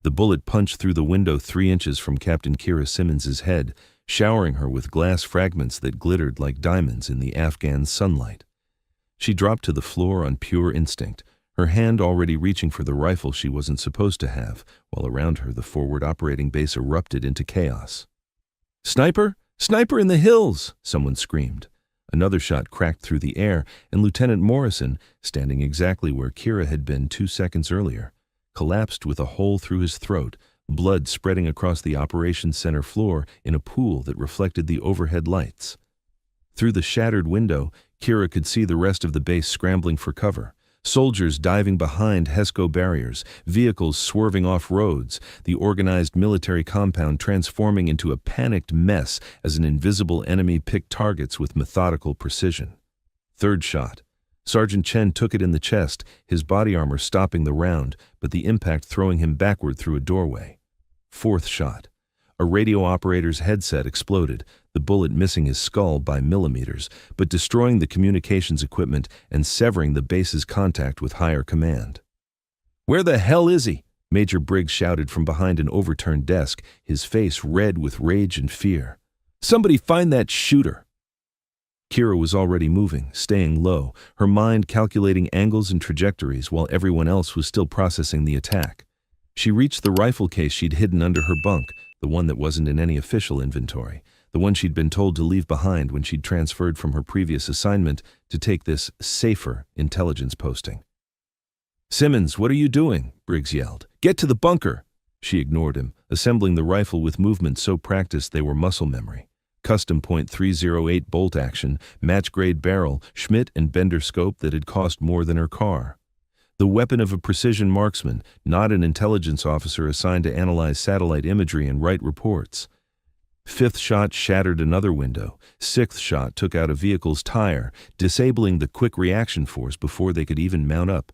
The bullet punched through the window 3 inches from Captain Kira Simmons's head, showering her with glass fragments that glittered like diamonds in the Afghan sunlight. She dropped to the floor on pure instinct, her hand already reaching for the rifle she wasn't supposed to have, while around her the forward operating base erupted into chaos. "Sniper! Sniper in the hills!" someone screamed. Another shot cracked through the air, and Lieutenant Morrison, standing exactly where Kira had been 2 seconds earlier, collapsed with a hole through his throat, blood spreading across the operations center floor in a pool that reflected the overhead lights. Through the shattered window, Kira could see the rest of the base scrambling for cover. Soldiers diving behind HESCO barriers, vehicles swerving off roads, the organized military compound transforming into a panicked mess as an invisible enemy picked targets with methodical precision. Third shot. Sergeant Chen took it in the chest, his body armor stopping the round, but the impact throwing him backward through a doorway. Fourth shot. A radio operator's headset exploded, the bullet missing his skull by millimeters, but destroying the communications equipment and severing the base's contact with higher command. "Where the hell is he?" Major Briggs shouted from behind an overturned desk, his face red with rage and fear. "Somebody find that shooter!" Kira was already moving, staying low, her mind calculating angles and trajectories while everyone else was still processing the attack. She reached the rifle case she'd hidden under her bunk, the one that wasn't in any official inventory, the one she'd been told to leave behind when she'd transferred from her previous assignment to take this safer intelligence posting. "Simmons, what are you doing?" Briggs yelled. "Get to the bunker!" She ignored him, assembling the rifle with movements so practiced they were muscle memory. Custom .308 bolt action, match-grade barrel, Schmidt and Bender scope that had cost more than her car. The weapon of a precision marksman, not an intelligence officer assigned to analyze satellite imagery and write reports. Fifth shot shattered another window. Sixth shot took out a vehicle's tire, disabling the quick reaction force before they could even mount up.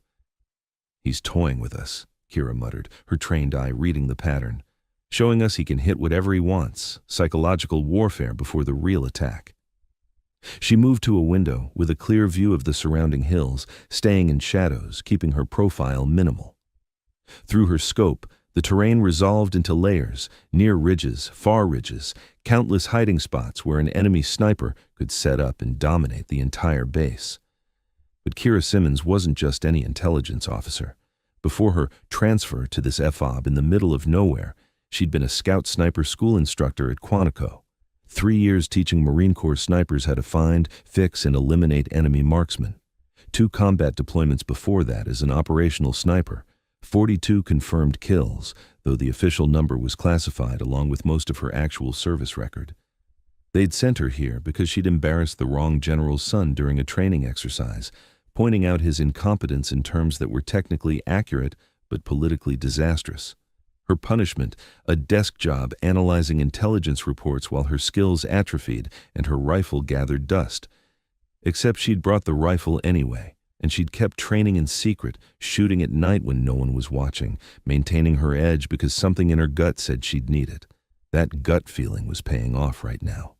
"He's toying with us," Kira muttered, her trained eye reading the pattern. "Showing us he can hit whatever he wants. Psychological warfare before the real attack." She moved to a window with a clear view of the surrounding hills, staying in shadows, keeping her profile minimal. Through her scope, the terrain resolved into layers, near ridges, far ridges, countless hiding spots where an enemy sniper could set up and dominate the entire base. But Kira Simmons wasn't just any intelligence officer. Before her transfer to this FOB in the middle of nowhere, she'd been a scout sniper school instructor at Quantico. 3 years teaching Marine Corps snipers how to find, fix, and eliminate enemy marksmen. 2 combat deployments before that as an operational sniper. 42 confirmed kills, though the official number was classified along with most of her actual service record. They'd sent her here because she'd embarrassed the wrong general's son during a training exercise, pointing out his incompetence in terms that were technically accurate but politically disastrous. Her punishment, a desk job analyzing intelligence reports while her skills atrophied and her rifle gathered dust. Except she'd brought the rifle anyway, and she'd kept training in secret, shooting at night when no one was watching, maintaining her edge because something in her gut said she'd need it. That gut feeling was paying off right now.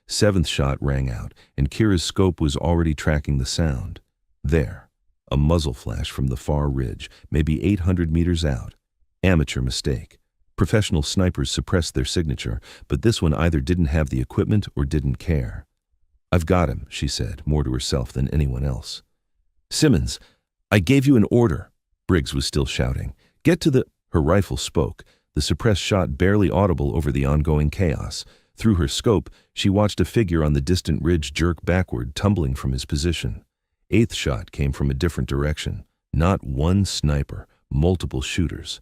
7th shot rang out, and Kira's scope was already tracking the sound. There, a muzzle flash from the far ridge, maybe 800 meters out. Amateur mistake. Professional snipers suppressed their signature, but this one either didn't have the equipment or didn't care. "I've got him," she said, more to herself than anyone else. "Simmons, I gave you an order." Briggs was still shouting. "Get to the—" Her rifle spoke, the suppressed shot barely audible over the ongoing chaos. Through her scope, she watched a figure on the distant ridge jerk backward, tumbling from his position. 8th shot came from a different direction. Not one sniper, multiple shooters.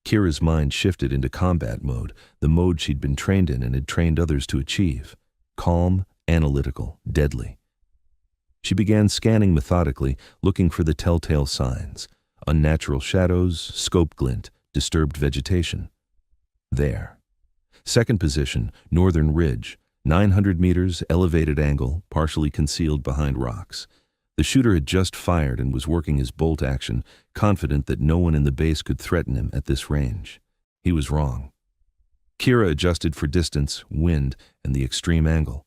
Kira's mind shifted into combat mode, the mode she'd been trained in and had trained others to achieve. Calm, analytical, deadly. She began scanning methodically, looking for the telltale signs. Unnatural shadows, scope glint, disturbed vegetation. There. Second position, northern ridge, 900 meters, elevated angle, partially concealed behind rocks. The shooter had just fired and was working his bolt action, confident that no one in the base could threaten him at this range. He was wrong. Kira adjusted for distance, wind, and the extreme angle.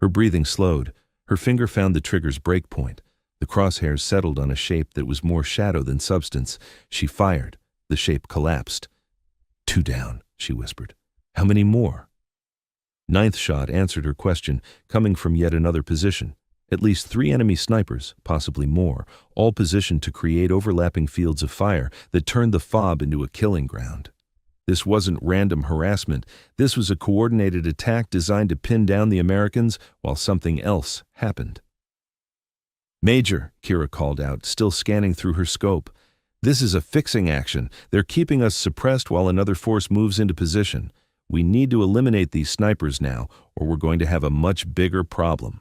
Her breathing slowed. Her finger found the trigger's break point. The crosshairs settled on a shape that was more shadow than substance. She fired. The shape collapsed. 2 down, she whispered. How many more? Ninth shot answered her question, coming from yet another position. At least 3 enemy snipers, possibly more, all positioned to create overlapping fields of fire that turned the FOB into a killing ground. This wasn't random harassment. This was a coordinated attack designed to pin down the Americans while something else happened. Major, Kira called out, still scanning through her scope. This is a fixing action. They're keeping us suppressed while another force moves into position. We need to eliminate these snipers now, or we're going to have a much bigger problem.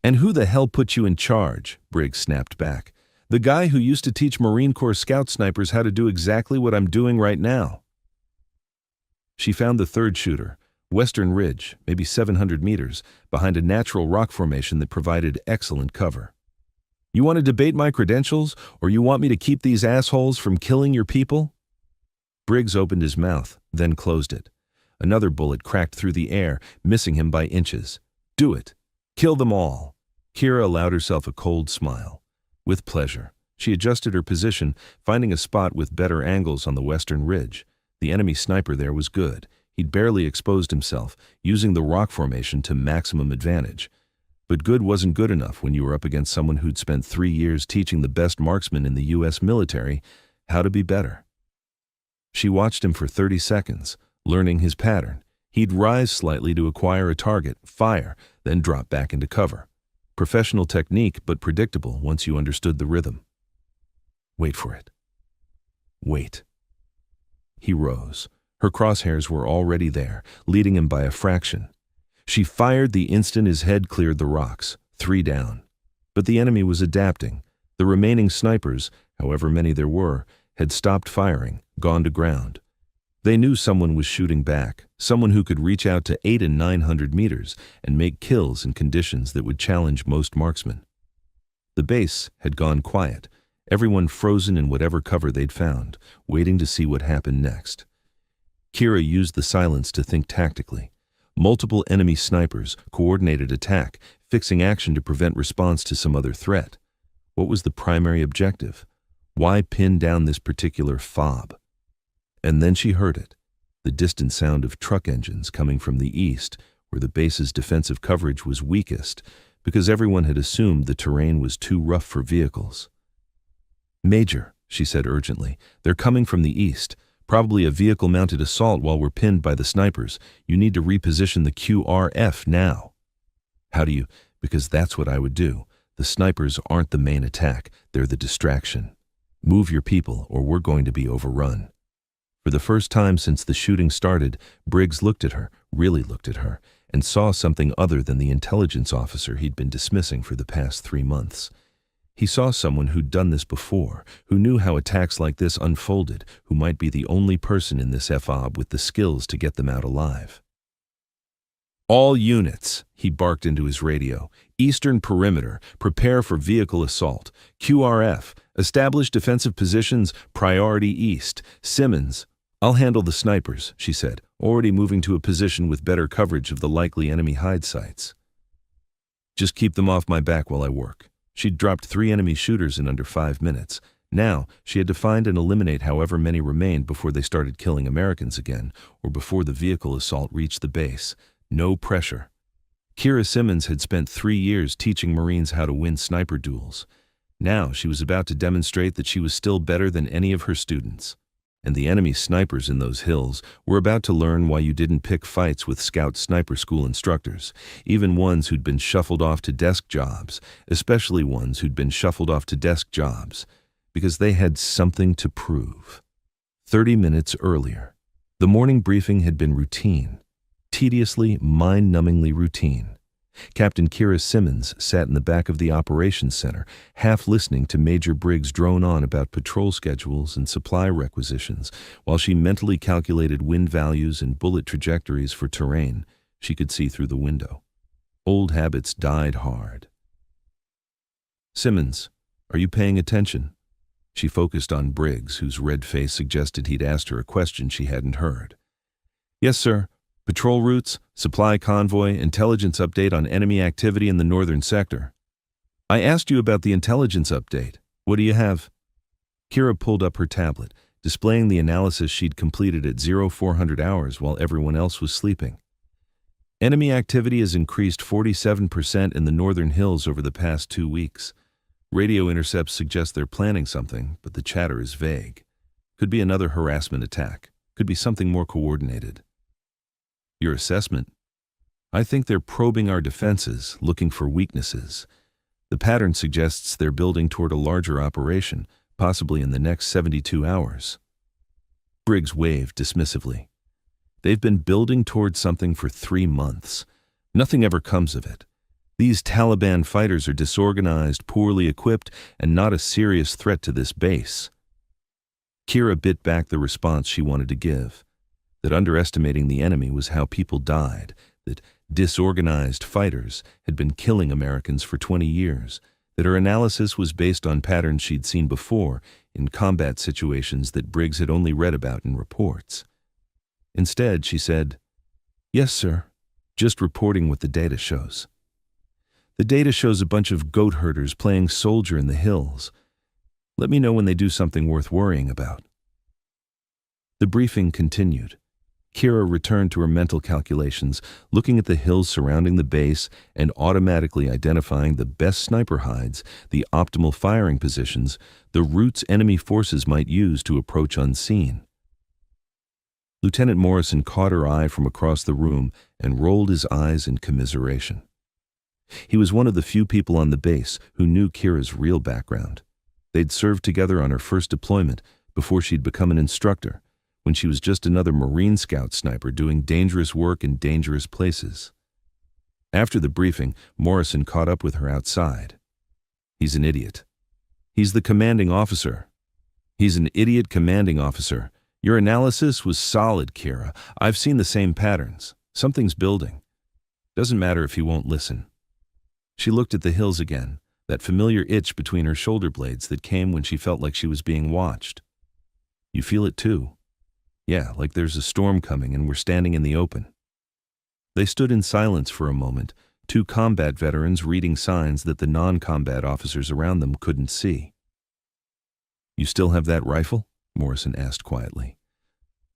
And who the hell put you in charge? Briggs snapped back. The guy who used to teach Marine Corps scout snipers how to do exactly what I'm doing right now. She found the third shooter, Western Ridge, maybe 700 meters, behind a natural rock formation that provided excellent cover. You want to debate my credentials, or you want me to keep these assholes from killing your people? Briggs opened his mouth, then closed it. Another bullet cracked through the air, missing him by inches. Do it. Kill them all. Kira allowed herself a cold smile. With pleasure, she adjusted her position, finding a spot with better angles on the western ridge. The enemy sniper there was good. He'd barely exposed himself, using the rock formation to maximum advantage. But good wasn't good enough when you were up against someone who'd spent 3 years teaching the best marksmen in the U.S. military how to be better. She watched him for 30 seconds, learning his pattern. He'd rise slightly to acquire a target, fire, then drop back into cover. Professional technique, but predictable once you understood the rhythm. Wait for it. Wait. He rose. Her crosshairs were already there, leading him by a fraction. She fired the instant his head cleared the rocks, 3 down. But the enemy was adapting. The remaining snipers, however many there were, had stopped firing, gone to ground. They knew someone was shooting back, someone who could reach out to 800 and 900 meters and make kills in conditions that would challenge most marksmen. The base had gone quiet, everyone frozen in whatever cover they'd found, waiting to see what happened next. Kira used the silence to think tactically. Multiple enemy snipers, coordinated attack, fixing action to prevent response to some other threat. What was the primary objective? Why pin down this particular FOB? And then she heard it, the distant sound of truck engines coming from the east, where the base's defensive coverage was weakest, because everyone had assumed the terrain was too rough for vehicles. Major, she said urgently, they're coming from the east. Probably a vehicle-mounted assault while we're pinned by the snipers. You need to reposition the QRF now. How do you? Because that's what I would do. The snipers aren't the main attack, they're the distraction. Move your people or we're going to be overrun. For the first time since the shooting started, Briggs looked at her, really looked at her, and saw something other than the intelligence officer he'd been dismissing for the past 3 months. He saw someone who'd done this before, who knew how attacks like this unfolded, who might be the only person in this FOB with the skills to get them out alive. All units, he barked into his radio. Eastern perimeter, prepare for vehicle assault. QRF, establish defensive positions, priority east. Simmons, I'll handle the snipers, she said, already moving to a position with better coverage of the likely enemy hide sites. Just keep them off my back while I work. She'd dropped 3 enemy shooters in under 5 minutes. Now, she had to find and eliminate however many remained before they started killing Americans again, or before the vehicle assault reached the base. No pressure. Kira Simmons had spent 3 years teaching Marines how to win sniper duels. Now she was about to demonstrate that she was still better than any of her students. And the enemy snipers in those hills were about to learn why you didn't pick fights with scout sniper school instructors, even ones who'd been shuffled off to desk jobs, especially ones who'd been shuffled off to desk jobs, because they had something to prove. 30 minutes earlier, the morning briefing had been routine, tediously, mind-numbingly routine. Captain Kira Simmons sat in the back of the operations center, half listening to Major Briggs drone on about patrol schedules and supply requisitions, while she mentally calculated wind values and bullet trajectories for terrain she could see through the window. Old habits died hard. Simmons, are you paying attention? She focused on Briggs, whose red face suggested he'd asked her a question she hadn't heard. Yes, sir. Patrol routes, supply convoy, intelligence update on enemy activity in the northern sector. I asked you about the intelligence update. What do you have? Kira pulled up her tablet, displaying the analysis she'd completed at 0400 hours while everyone else was sleeping. Enemy activity has increased 47% in the northern hills over the past 2 weeks. Radio intercepts suggest they're planning something, but the chatter is vague. Could be another harassment attack. Could be something more coordinated. Your assessment? I think they're probing our defenses, looking for weaknesses. The pattern suggests they're building toward a larger operation, possibly in the next 72 hours. Briggs waved dismissively. They've been building toward something for 3 months. Nothing ever comes of it. These Taliban fighters are disorganized, poorly equipped, and not a serious threat to this base. Kira bit back the response she wanted to give. That underestimating the enemy was how people died, that disorganized fighters had been killing Americans for 20 years, that her analysis was based on patterns she'd seen before in combat situations that Briggs had only read about in reports. Instead, she said, "Yes, sir. Just reporting what the data shows. The data shows a bunch of goat herders playing soldier in the hills. Let me know when they do something worth worrying about." The briefing continued. Kira returned to her mental calculations, looking at the hills surrounding the base and automatically identifying the best sniper hides, the optimal firing positions, the routes enemy forces might use to approach unseen. Lieutenant Morrison caught her eye from across the room and rolled his eyes in commiseration. He was one of the few people on the base who knew Kira's real background. They'd served together on her first deployment before she'd become an instructor, when she was just another Marine Scout sniper doing dangerous work in dangerous places. After the briefing, Morrison caught up with her outside. "He's an idiot. He's the commanding officer. He's an idiot commanding officer. Your analysis was solid, Kira. I've seen the same patterns. Something's building. Doesn't matter if he won't listen." She looked at the hills again, that familiar itch between her shoulder blades that came when she felt like she was being watched. "You feel it too?" "Yeah, like there's a storm coming and we're standing in the open." They stood in silence for a moment, 2 combat veterans reading signs that the non-combat officers around them couldn't see. "You still have that rifle?" Morrison asked quietly.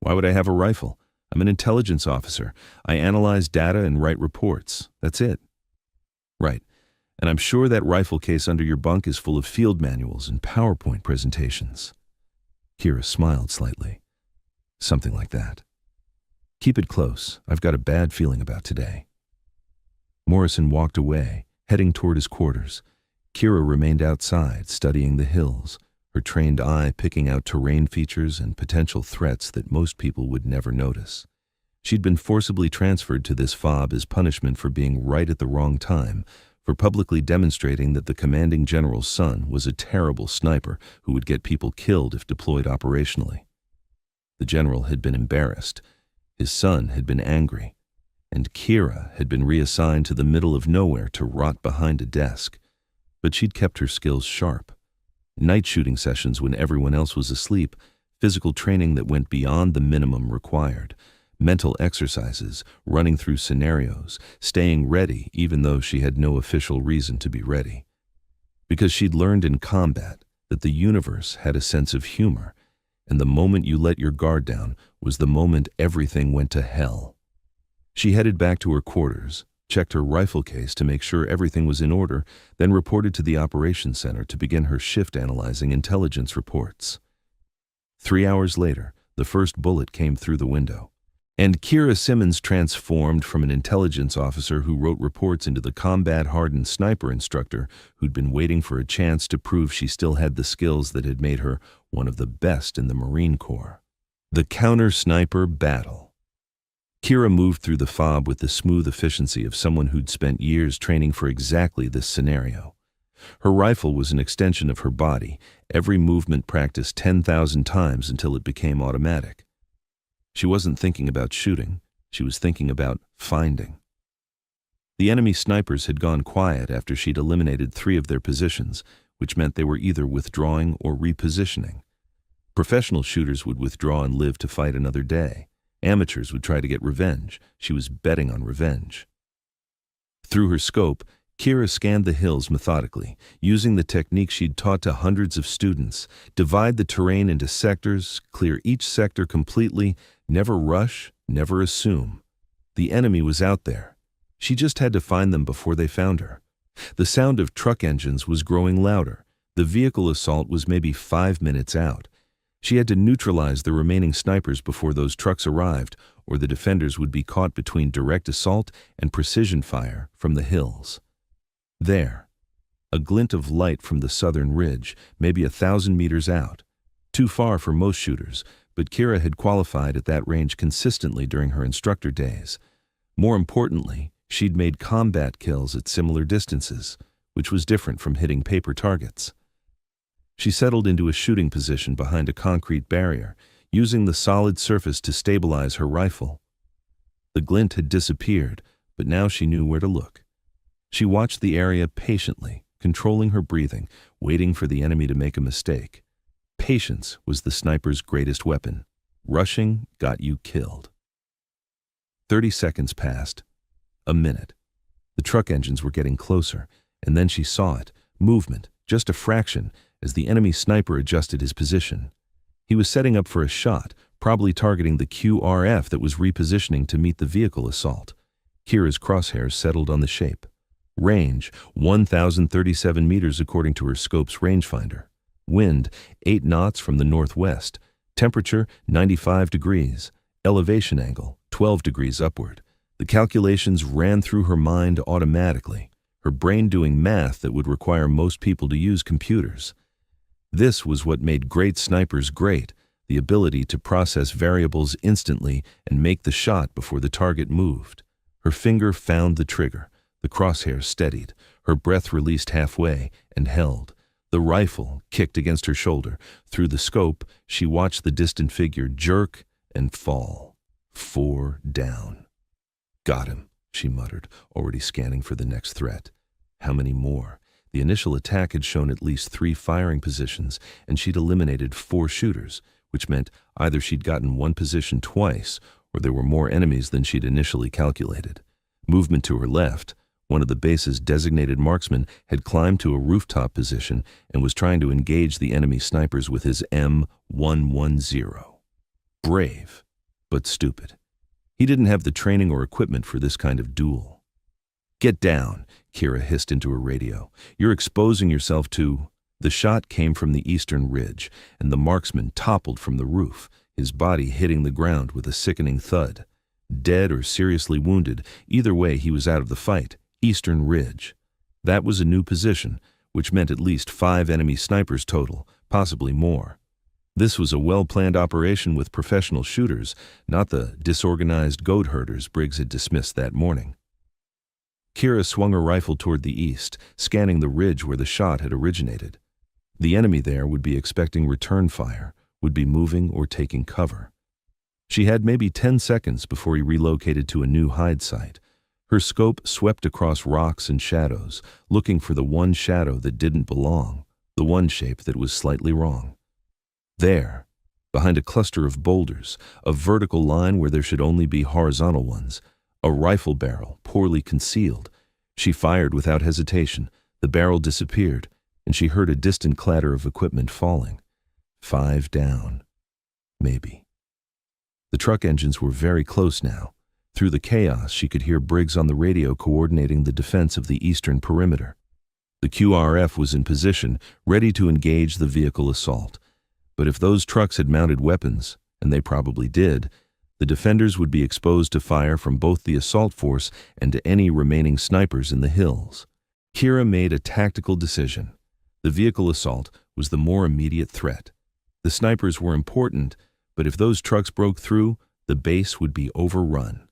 "Why would I have a rifle? I'm an intelligence officer. I analyze data and write reports. That's it." "Right. And I'm sure that rifle case under your bunk is full of field manuals and PowerPoint presentations." Kira smiled slightly. "Something like that. Keep it close. I've got a bad feeling about today." Morrison walked away, heading toward his quarters. Kira remained outside, studying the hills, her trained eye picking out terrain features and potential threats that most people would never notice. She'd been forcibly transferred to this fob as punishment for being right at the wrong time, for publicly demonstrating that the commanding general's son was a terrible sniper who would get people killed if deployed operationally. The general had been embarrassed, his son had been angry, and Kira had been reassigned to the middle of nowhere to rot behind a desk. But she'd kept her skills sharp. Night shooting sessions when everyone else was asleep, physical training that went beyond the minimum required, mental exercises, running through scenarios, staying ready even though she had no official reason to be ready. Because she'd learned in combat that the universe had a sense of humor, and the moment you let your guard down was the moment everything went to hell. She headed back to her quarters, checked her rifle case to make sure everything was in order, then reported to the operations center to begin her shift analyzing intelligence reports. 3 hours later, the first bullet came through the window, and Kira Simmons transformed from an intelligence officer who wrote reports into the combat-hardened sniper instructor who'd been waiting for a chance to prove she still had the skills that had made her one of the best in the Marine Corps. The counter-sniper battle. Kira moved through the fob with the smooth efficiency of someone who'd spent years training for exactly this scenario. Her rifle was an extension of her body, every movement practiced 10,000 times until it became automatic. She wasn't thinking about shooting, she was thinking about finding. The enemy snipers had gone quiet after she'd eliminated 3 of their positions, which meant they were either withdrawing or repositioning. Professional shooters would withdraw and live to fight another day. Amateurs would try to get revenge. She was betting on revenge. Through her scope, Kira scanned the hills methodically, using the technique she'd taught to hundreds of students. Divide the terrain into sectors, clear each sector completely, never rush, never assume. The enemy was out there. She just had to find them before they found her. The sound of truck engines was growing louder. The vehicle assault was maybe 5 minutes out. She had to neutralize the remaining snipers before those trucks arrived, or the defenders would be caught between direct assault and precision fire from the hills. There, a glint of light from the southern ridge, maybe 1,000 meters out. Too far for most shooters, but Kira had qualified at that range consistently during her instructor days. More importantly, she'd made combat kills at similar distances, which was different from hitting paper targets. She settled into a shooting position behind a concrete barrier, using the solid surface to stabilize her rifle. The glint had disappeared, but now she knew where to look. She watched the area patiently, controlling her breathing, waiting for the enemy to make a mistake. Patience was the sniper's greatest weapon. Rushing got you killed. 30 seconds passed. A minute. The truck engines were getting closer, and then she saw it. Movement, just a fraction, as the enemy sniper adjusted his position. He was setting up for a shot, probably targeting the QRF that was repositioning to meet the vehicle assault. Kira's crosshairs settled on the shape. Range, 1,037 meters according to her scope's rangefinder. Wind, 8 knots from the northwest. Temperature, 95 degrees. Elevation angle, 12 degrees upward. The calculations ran through her mind automatically, her brain doing math that would require most people to use computers. This was what made great snipers great, the ability to process variables instantly and make the shot before the target moved. Her finger found the trigger. The crosshairs steadied, her breath released halfway and held. The rifle kicked against her shoulder. Through the scope, she watched the distant figure jerk and fall. 4 down. Got him, she muttered, already scanning for the next threat. How many more? The initial attack had shown at least 3 firing positions, and she'd eliminated 4 shooters, which meant either she'd gotten one position twice, or there were more enemies than she'd initially calculated. Movement to her left. One of the base's designated marksmen had climbed to a rooftop position and was trying to engage the enemy snipers with his M110. Brave, but stupid. He didn't have the training or equipment for this kind of duel. "Get down," Kira hissed into her radio. "You're exposing yourself to—" The shot came from the eastern ridge, and the marksman toppled from the roof, his body hitting the ground with a sickening thud. Dead or seriously wounded, either way he was out of the fight. Eastern Ridge. That was a new position, which meant at least 5 enemy snipers total, possibly more. This was a well-planned operation with professional shooters, not the disorganized goat herders Briggs had dismissed that morning. Kira swung her rifle toward the east, scanning the ridge where the shot had originated. The enemy there would be expecting return fire, would be moving or taking cover. She had maybe 10 seconds before he relocated to a new hide site. Her scope swept across rocks and shadows, looking for the one shadow that didn't belong, the one shape that was slightly wrong. There, behind a cluster of boulders, a vertical line where there should only be horizontal ones, a rifle barrel poorly concealed. She fired without hesitation. The barrel disappeared, and she heard a distant clatter of equipment falling. 5 down. Maybe. The truck engines were very close now. Through the chaos, she could hear Briggs on the radio coordinating the defense of the eastern perimeter. The QRF was in position, ready to engage the vehicle assault. But if those trucks had mounted weapons, and they probably did, the defenders would be exposed to fire from both the assault force and to any remaining snipers in the hills. Kira made a tactical decision. The vehicle assault was the more immediate threat. The snipers were important, but if those trucks broke through, the base would be overrun.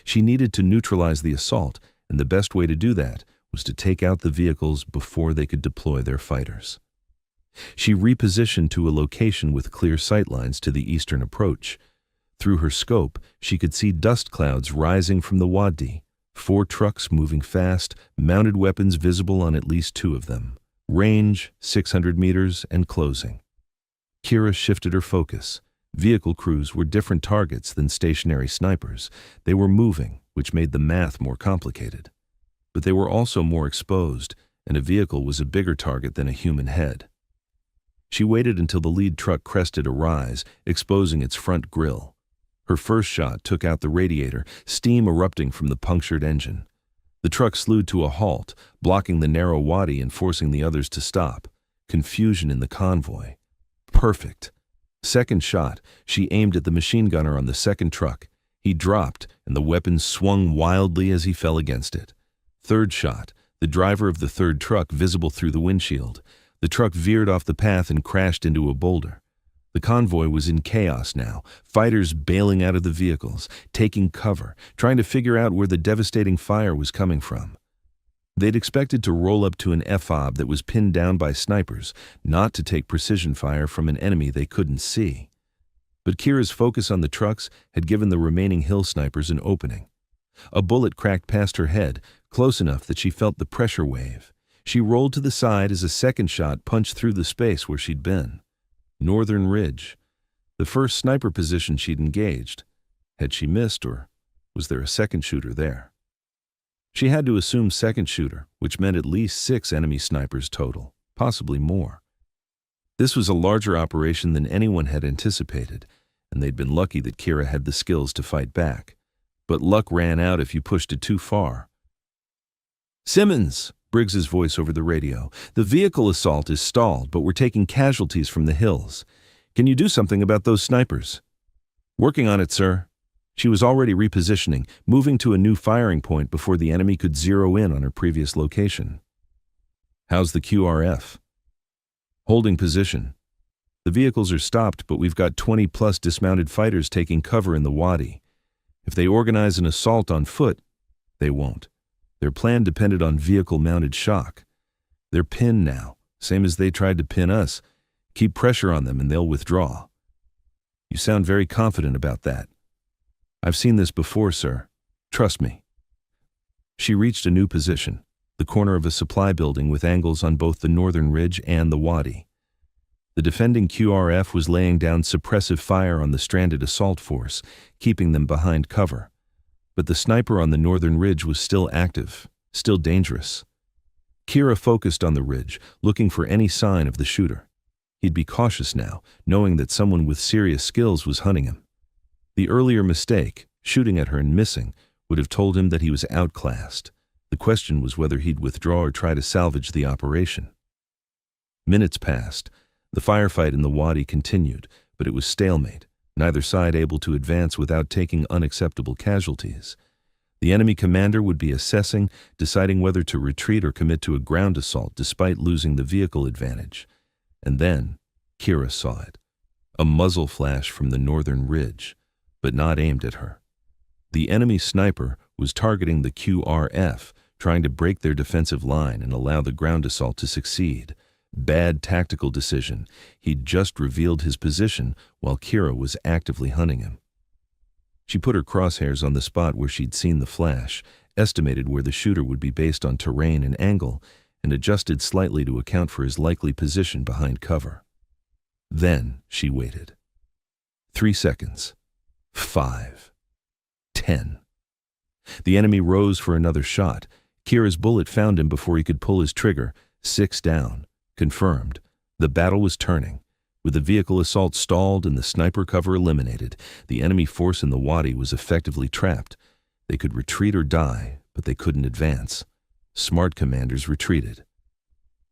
She needed to neutralize the assault, and the best way to do that was to take out the vehicles before they could deploy their fighters. She repositioned to a location with clear sightlines to the eastern approach. Through her scope, she could see dust clouds rising from the wadi, 4 trucks moving fast, mounted weapons visible on at least 2 of them. Range, 600 meters, and closing. Kira shifted her focus. Vehicle crews were different targets than stationary snipers. They were moving, which made the math more complicated. but they were also more exposed, and a vehicle was a bigger target than a human head. She waited until the lead truck crested a rise, exposing its front grille. Her first shot took out the radiator, steam erupting from the punctured engine. The truck slewed to a halt, blocking the narrow wadi and forcing the others to stop. Confusion in the convoy. Perfect. Second shot, she aimed at the machine gunner on the second truck. He dropped, and the weapon swung wildly as he fell against it. Third shot, the driver of the third truck visible through the windshield. The truck veered off the path and crashed into a boulder. The convoy was in chaos now, fighters bailing out of the vehicles, taking cover, trying to figure out where the devastating fire was coming from. They'd expected to roll up to an FOB that was pinned down by snipers, not to take precision fire from an enemy they couldn't see. But Kira's focus on the trucks had given the remaining hill snipers an opening. A bullet cracked past her head, close enough that she felt the pressure wave. She rolled to the side as a second shot punched through the space where she'd been. Northern Ridge. The first sniper position she'd engaged. Had she missed, or was there a second shooter there? She had to assume second shooter, which meant at least 6 enemy snipers total, possibly more. This was a larger operation than anyone had anticipated, and they'd been lucky that Kira had the skills to fight back. But luck ran out if you pushed it too far. "Simmons!" Briggs's voice over the radio. "The vehicle assault is stalled, but we're taking casualties from the hills. Can you do something about those snipers?" "Working on it, sir." She was already repositioning, moving to a new firing point before the enemy could zero in on her previous location. "How's the QRF?" "Holding position. The vehicles are stopped, but we've got 20-plus dismounted fighters taking cover in the wadi. If they organize an assault on foot, they won't. Their plan depended on vehicle-mounted shock. They're pinned now, same as they tried to pin us. Keep pressure on them and they'll withdraw." "You sound very confident about that." "I've seen this before, sir. Trust me." She reached a new position, the corner of a supply building with angles on both the northern ridge and the wadi. The defending QRF was laying down suppressive fire on the stranded assault force, keeping them behind cover. But the sniper on the northern ridge was still active, still dangerous. Kira focused on the ridge, looking for any sign of the shooter. He'd be cautious now, knowing that someone with serious skills was hunting him. The earlier mistake, shooting at her and missing, would have told him that he was outclassed. The question was whether he'd withdraw or try to salvage the operation. Minutes passed. The firefight in the wadi continued, but it was stalemate, neither side able to advance without taking unacceptable casualties. The enemy commander would be assessing, deciding whether to retreat or commit to a ground assault despite losing the vehicle advantage. And then, Kira saw it. A muzzle flash from the northern ridge, but not aimed at her. The enemy sniper was targeting the QRF, trying to break their defensive line and allow the ground assault to succeed. Bad tactical decision. He'd just revealed his position while Kira was actively hunting him. She put her crosshairs on the spot where she'd seen the flash, estimated where the shooter would be based on terrain and angle, and adjusted slightly to account for his likely position behind cover. Then she waited. 3 seconds. 5. 10. The enemy rose for another shot. Kira's bullet found him before he could pull his trigger. 6 down. Confirmed. The battle was turning. With the vehicle assault stalled and the sniper cover eliminated, the enemy force in the wadi was effectively trapped. They could retreat or die, but they couldn't advance. Smart commanders retreated.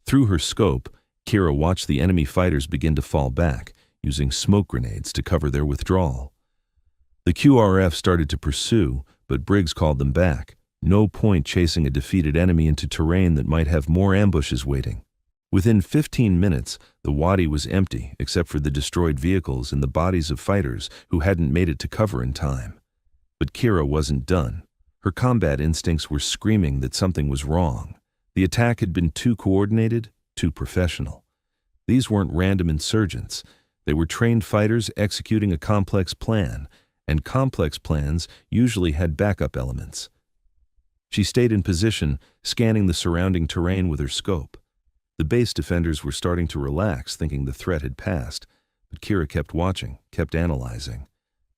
Through her scope, Kira watched the enemy fighters begin to fall back, using smoke grenades to cover their withdrawal. The QRF started to pursue, but Briggs called them back. No point chasing a defeated enemy into terrain that might have more ambushes waiting. Within 15 minutes, the wadi was empty except for the destroyed vehicles and the bodies of fighters who hadn't made it to cover in time. But Kira wasn't done. Her combat instincts were screaming that something was wrong. The attack had been too coordinated, too professional. These weren't random insurgents. They were trained fighters executing a complex plan, and complex plans usually had backup elements. She stayed in position, scanning the surrounding terrain with her scope. The base defenders were starting to relax, thinking the threat had passed, but Kira kept watching, kept analyzing.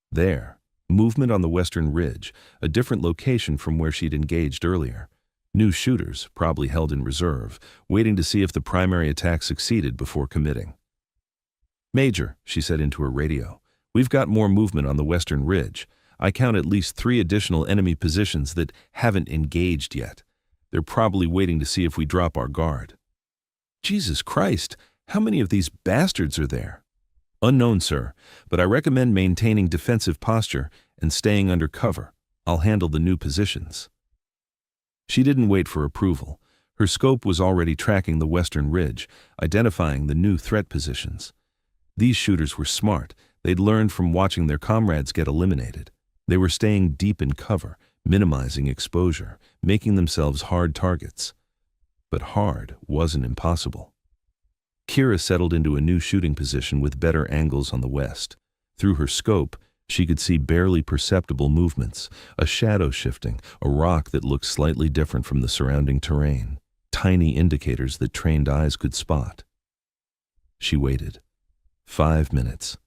There, movement on the western ridge, a different location from where she'd engaged earlier. New shooters, probably held in reserve, waiting to see if the primary attack succeeded before committing. "Major," she said into her radio, "we've got more movement on the western ridge. I count at least 3 additional enemy positions that haven't engaged yet. They're probably waiting to see if we drop our guard." "Jesus Christ, how many of these bastards are there?" "Unknown, sir, but I recommend maintaining defensive posture and staying under cover. I'll handle the new positions." She didn't wait for approval. Her scope was already tracking the western ridge, identifying the new threat positions. These shooters were smart. They'd learned from watching their comrades get eliminated. They were staying deep in cover, minimizing exposure, making themselves hard targets. But hard wasn't impossible. Kira settled into a new shooting position with better angles on the west. Through her scope, she could see barely perceptible movements, a shadow shifting, a rock that looked slightly different from the surrounding terrain, tiny indicators that trained eyes could spot. She waited. 5 minutes.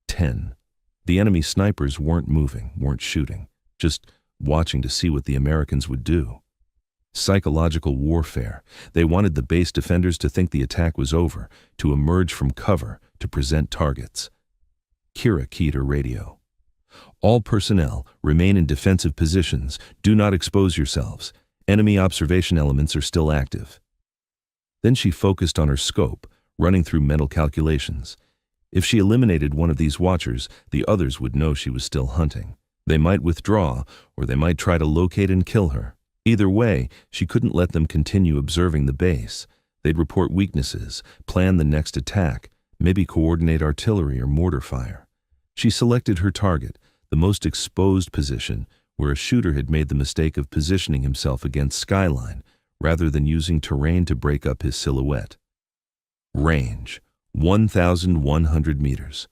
10. The enemy snipers weren't moving, weren't shooting, just watching to see what the Americans would do. Psychological warfare. They wanted the base defenders to think the attack was over, to emerge from cover, to present targets. Kira keyed her radio. "All personnel, remain in defensive positions. Do not expose yourselves. Enemy observation elements are still active." Then she focused on her scope, running through mental calculations. If she eliminated one of these watchers, the others would know she was still hunting. They might withdraw, or they might try to locate and kill her. Either way, she couldn't let them continue observing the base. They'd report weaknesses, plan the next attack, maybe coordinate artillery or mortar fire. She selected her target, the most exposed position, where a shooter had made the mistake of positioning himself against skyline, rather than using terrain to break up his silhouette. Range, 1,100 meters.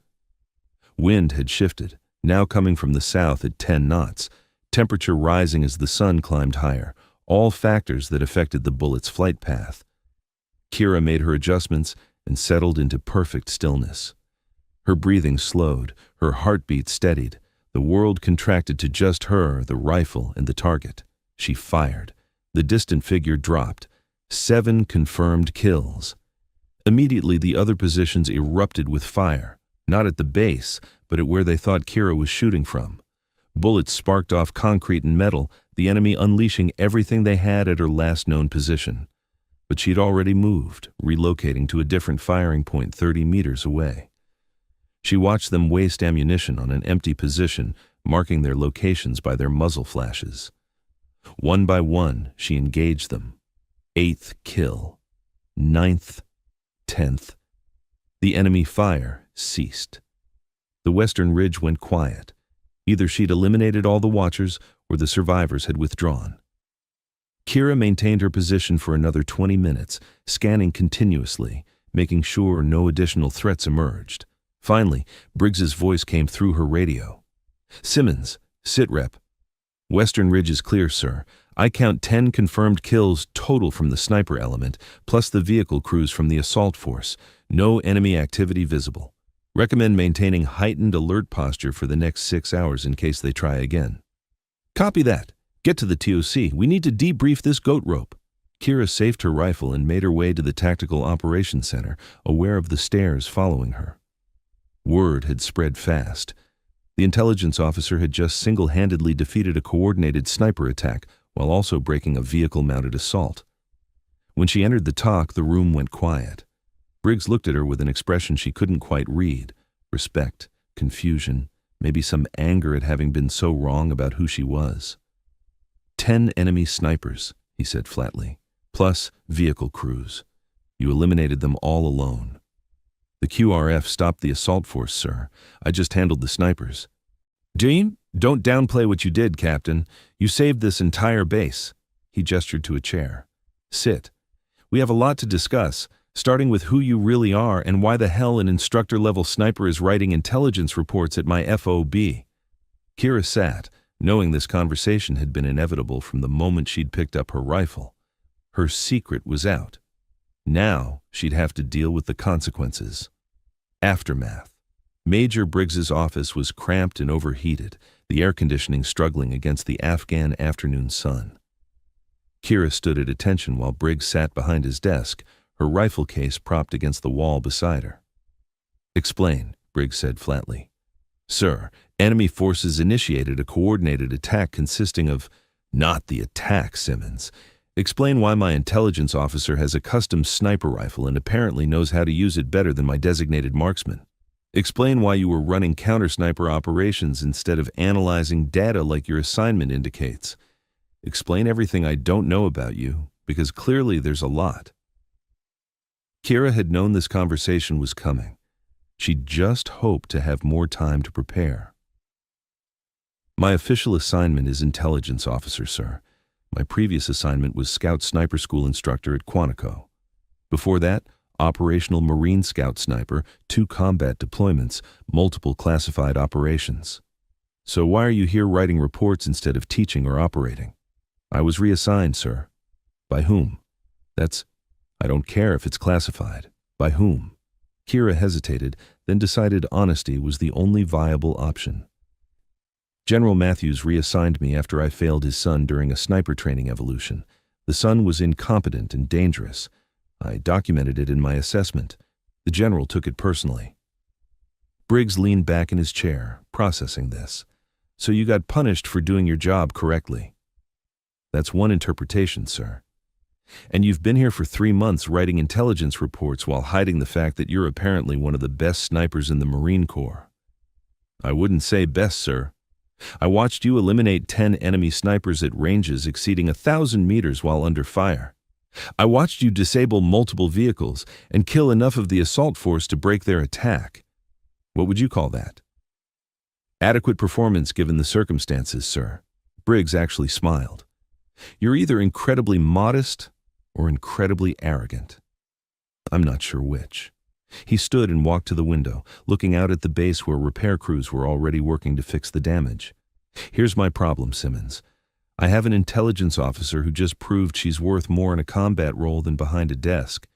Wind had shifted, now coming from the south at 10 knots, temperature rising as the sun climbed higher, all factors that affected the bullet's flight path. Kira made her adjustments and settled into perfect stillness. Her breathing slowed, her heartbeat steadied. The world contracted to just her, the rifle, and the target. She fired. The distant figure dropped. 7 confirmed kills. Immediately, the other positions erupted with fire, not at the base, but at where they thought Kira was shooting from. Bullets sparked off concrete and metal, the enemy unleashing everything they had at her last known position. But she'd already moved, relocating to a different firing point 30 meters away. She watched them waste ammunition on an empty position, marking their locations by their muzzle flashes. One by one, she engaged them. 8th kill. 9th. 10th. The enemy fire ceased. The western ridge went quiet. Either she'd eliminated all the watchers or the survivors had withdrawn. Kira maintained her position for another 20 minutes, scanning continuously, making sure no additional threats emerged. Finally, Briggs's voice came through her radio. "Simmons, sitrep. Western Ridge is clear, sir. I count 10 confirmed kills total from the sniper element, plus the vehicle crews from the assault force. No enemy activity visible. Recommend maintaining heightened alert posture for the next 6 hours in case they try again." "Copy that. Get to the TOC. We need to debrief this goat rope." Kira safed her rifle and made her way to the Tactical Operations Center, aware of the stairs following her. Word had spread fast. The intelligence officer had just single-handedly defeated a coordinated sniper attack while also breaking a vehicle-mounted assault. When she entered the TOC, the room went quiet. Briggs looked at her with an expression she couldn't quite read. Respect, confusion, maybe some anger at having been so wrong about who she was. 10 enemy snipers, he said flatly, plus vehicle crews. You eliminated them all alone. The QRF stopped the assault force, sir. I just handled the snipers. Jean, don't downplay what you did, Captain. You saved this entire base. He gestured to a chair. Sit. We have a lot to discuss, starting with who you really are and why the hell an instructor-level sniper is writing intelligence reports at my FOB. Kira sat, knowing this conversation had been inevitable from the moment she'd picked up her rifle. Her secret was out. Now she'd have to deal with the consequences. Aftermath. Major Briggs's office was cramped and overheated, the air conditioning struggling against the Afghan afternoon sun. Kira stood at attention while Briggs sat behind his desk, her rifle case propped against the wall beside her. "Explain," Briggs said flatly. "Sir, enemy forces initiated a coordinated attack consisting of—" "Not the attack, Simmons. Explain why my intelligence officer has a custom sniper rifle and apparently knows how to use it better than my designated marksman. Explain why you were running counter-sniper operations instead of analyzing data like your assignment indicates. Explain everything I don't know about you, because clearly there's a lot." Kira had known this conversation was coming. She just hoped to have more time to prepare. "My official assignment is intelligence officer, sir. My previous assignment was Scout Sniper School instructor at Quantico. Before that, operational Marine Scout Sniper, 2 combat deployments, multiple classified operations. So why are you here writing reports instead of teaching or operating?" "I was reassigned, sir." "By whom?" I don't care if it's classified. By whom?" Kira hesitated, then decided honesty was the only viable option. "General Matthews reassigned me after I failed his son during a sniper training evolution. The son was incompetent and dangerous. I documented it in my assessment. The general took it personally." Briggs leaned back in his chair, processing this. "So you got punished for doing your job correctly?" "That's one interpretation, sir." "And you've been here for 3 months writing intelligence reports while hiding the fact that you're apparently one of the best snipers in the Marine Corps." "I wouldn't say best, sir. I watched you eliminate 10 enemy snipers at ranges exceeding 1,000 meters while under fire. I watched you disable multiple vehicles and kill enough of the assault force to break their attack. What would you call that?" "Adequate performance given the circumstances, sir." Briggs actually smiled. "You're either incredibly modest or incredibly arrogant. I'm not sure which." He stood and walked to the window, looking out at the base where repair crews were already working to fix the damage. "Here's my problem, Simmons. I have an intelligence officer who just proved she's worth more in a combat role than behind a desk.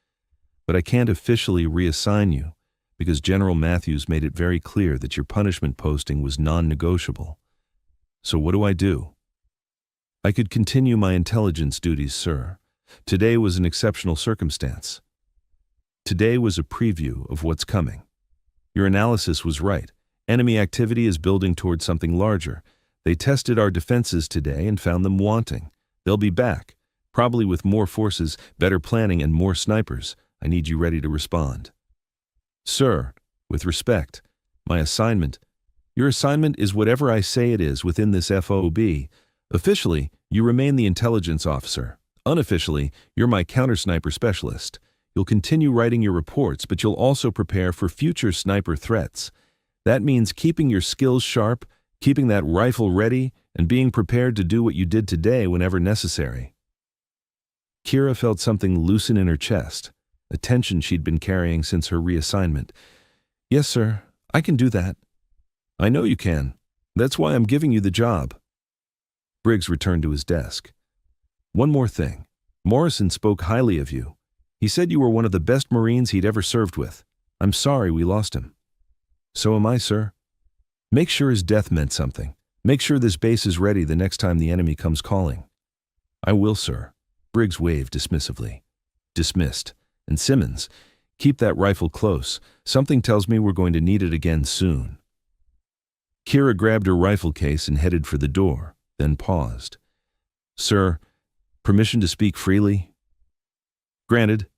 But I can't officially reassign you because General Matthews made it very clear that your punishment posting was non-negotiable. So what do I do?" "I could continue my intelligence duties, sir. Today was an exceptional circumstance. Today was a preview of what's coming. Your analysis was right. Enemy activity is building towards something larger. They tested our defenses today and found them wanting. They'll be back, probably with more forces, better planning, and more snipers. I need you ready to respond." "Sir, with respect, my assignment—" "Your assignment is whatever I say it is within this FOB. Officially, you remain the intelligence officer. Unofficially, you're my counter-sniper specialist. You'll continue writing your reports, but you'll also prepare for future sniper threats. That means keeping your skills sharp, keeping that rifle ready, and being prepared to do what you did today whenever necessary." Kira felt something loosen in her chest, a tension she'd been carrying since her reassignment. "Yes, sir, I can do that." "I know you can. That's why I'm giving you the job." Briggs returned to his desk. "One more thing. Morrison spoke highly of you. He said you were one of the best Marines he'd ever served with. I'm sorry we lost him." "So am I, sir." "Make sure his death meant something. Make sure this base is ready the next time the enemy comes calling." "I will, sir." Briggs waved dismissively. "Dismissed. And Simmons, keep that rifle close. Something tells me we're going to need it again soon." Kira grabbed her rifle case and headed for the door, then paused. "Sir, permission to speak freely?" "Granted."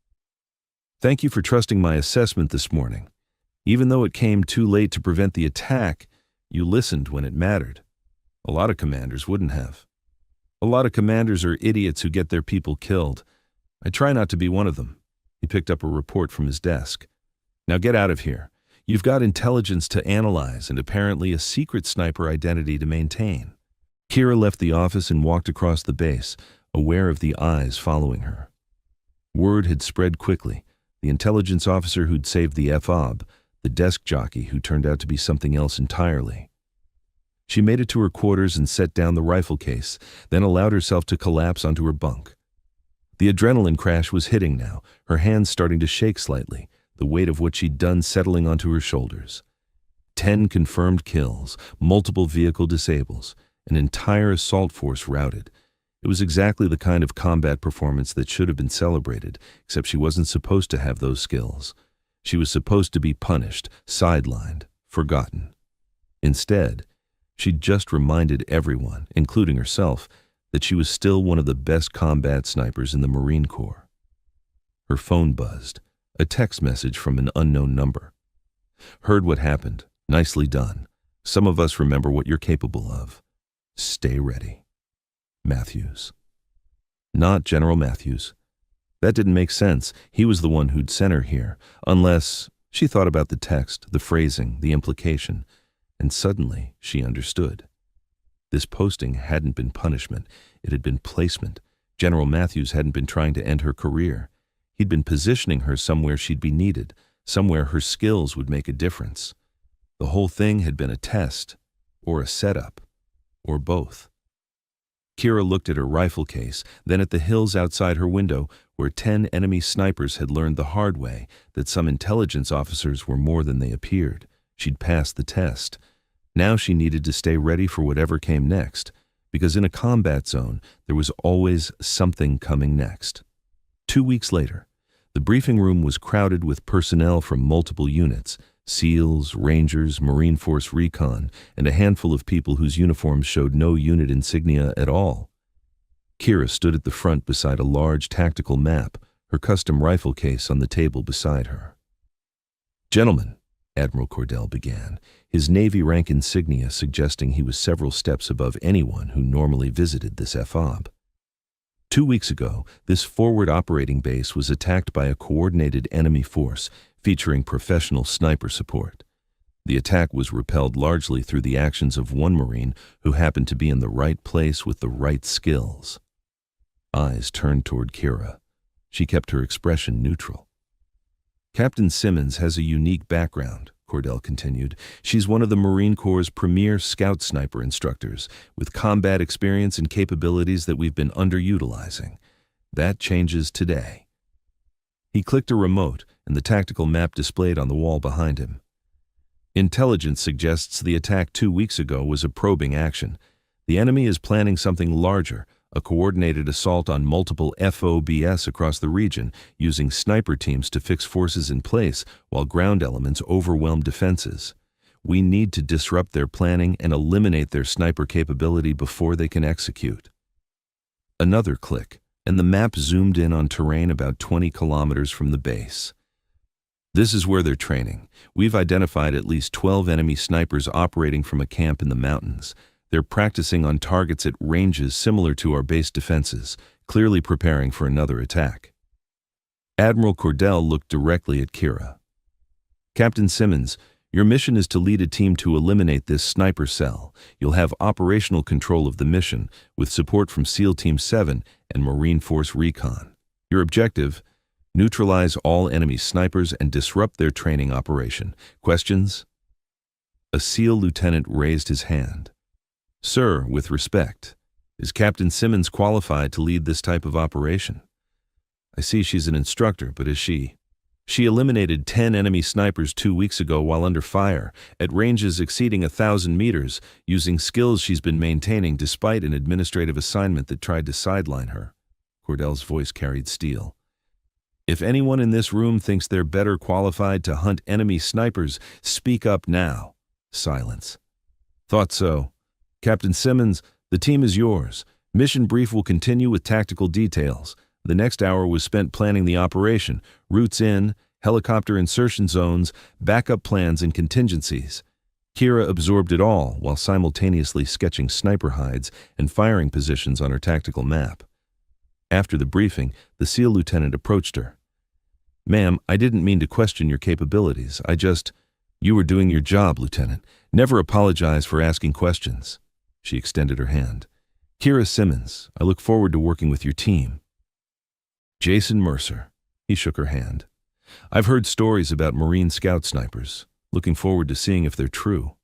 "Thank you for trusting my assessment this morning. Even though it came too late to prevent the attack, you listened when it mattered. A lot of commanders wouldn't have. A lot of commanders are idiots who get their people killed. I try not to be one of them." He picked up a report from his desk. "Now get out of here. You've got intelligence to analyze and apparently a secret sniper identity to maintain." Kira left the office and walked across the base, aware of the eyes following her. Word had spread quickly. The intelligence officer who'd saved the FOB, the desk jockey who turned out to be something else entirely. She made it to her quarters and set down the rifle case, then allowed herself to collapse onto her bunk. The adrenaline crash was hitting now, her hands starting to shake slightly, the weight of what she'd done settling onto her shoulders. 10 confirmed kills, multiple vehicle disables, an entire assault force routed. It was exactly the kind of combat performance that should have been celebrated, except she wasn't supposed to have those skills. She was supposed to be punished, sidelined, forgotten. Instead, she just reminded everyone, including herself, that she was still one of the best combat snipers in the Marine Corps. Her phone buzzed, a text message from an unknown number. Heard what happened. Nicely done. Some of us remember what you're capable of. Stay ready. Matthews. Not General Matthews. That didn't make sense. He was the one who'd sent her here, unless she thought about the text, the phrasing, the implication, and suddenly she understood. This posting hadn't been punishment. It had been placement. General Matthews hadn't been trying to end her career. He'd been positioning her somewhere she'd be needed, somewhere her skills would make a difference. The whole thing had been a test, or a setup, or both. Kira looked at her rifle case, then at the hills outside her window, where 10 enemy snipers had learned the hard way that some intelligence officers were more than they appeared. She'd passed the test. Now she needed to stay ready for whatever came next, because in a combat zone, there was always something coming next. 2 weeks later, the briefing room was crowded with personnel from multiple units, SEALs, Rangers, Marine Force Recon, and a handful of people whose uniforms showed no unit insignia at all. Kira stood at the front beside a large tactical map, her custom rifle case on the table beside her. "Gentlemen," Admiral Cordell began, his Navy rank insignia suggesting he was several steps above anyone who normally visited this FOB. 2 weeks ago, this forward operating base was attacked by a coordinated enemy force featuring professional sniper support. The attack was repelled largely through the actions of one Marine who happened to be in the right place with the right skills. Eyes turned toward Kira. She kept her expression neutral. "Captain Simmons has a unique background," Cordell continued. "She's one of the Marine Corps' premier scout sniper instructors, with combat experience and capabilities that we've been underutilizing. That changes today." He clicked a remote, and the tactical map displayed on the wall behind him. "Intelligence suggests the attack 2 weeks ago was a probing action. The enemy is planning something larger, a coordinated assault on multiple FOBs across the region, using sniper teams to fix forces in place while ground elements overwhelm defenses. We need to disrupt their planning and eliminate their sniper capability before they can execute." Another click, and the map zoomed in on terrain about 20 kilometers from the base. "This is where they're training. We've identified at least 12 enemy snipers operating from a camp in the mountains. They're practicing on targets at ranges similar to our base defenses, clearly preparing for another attack." Admiral Cordell looked directly at Kira. "Captain Simmons, your mission is to lead a team to eliminate this sniper cell. You'll have operational control of the mission, with support from SEAL Team 7 and Marine Force Recon. Your objective: neutralize all enemy snipers and disrupt their training operation. Questions?" A SEAL lieutenant raised his hand. "Sir, with respect, is Captain Simmons qualified to lead this type of operation?" "I see she's an instructor, but is she?" "She eliminated 10 enemy snipers 2 weeks ago while under fire, at ranges exceeding 1,000 meters, using skills she's been maintaining despite an administrative assignment that tried to sideline her." Cordell's voice carried steel. "If anyone in this room thinks they're better qualified to hunt enemy snipers, speak up now." Silence. "Thought so. Captain Simmons, the team is yours. Mission brief will continue with tactical details. The next hour was spent planning the operation, routes in, helicopter insertion zones, backup plans, and contingencies." Kira absorbed it all while simultaneously sketching sniper hides and firing positions on her tactical map. After the briefing, the SEAL lieutenant approached her. "Ma'am, I didn't mean to question your capabilities. You were doing your job, Lieutenant. Never apologize for asking questions." She extended her hand. "Kira Simmons, I look forward to working with your team." "Jason Mercer." He shook her hand. "I've heard stories about Marine scout snipers. Looking forward to seeing if they're true."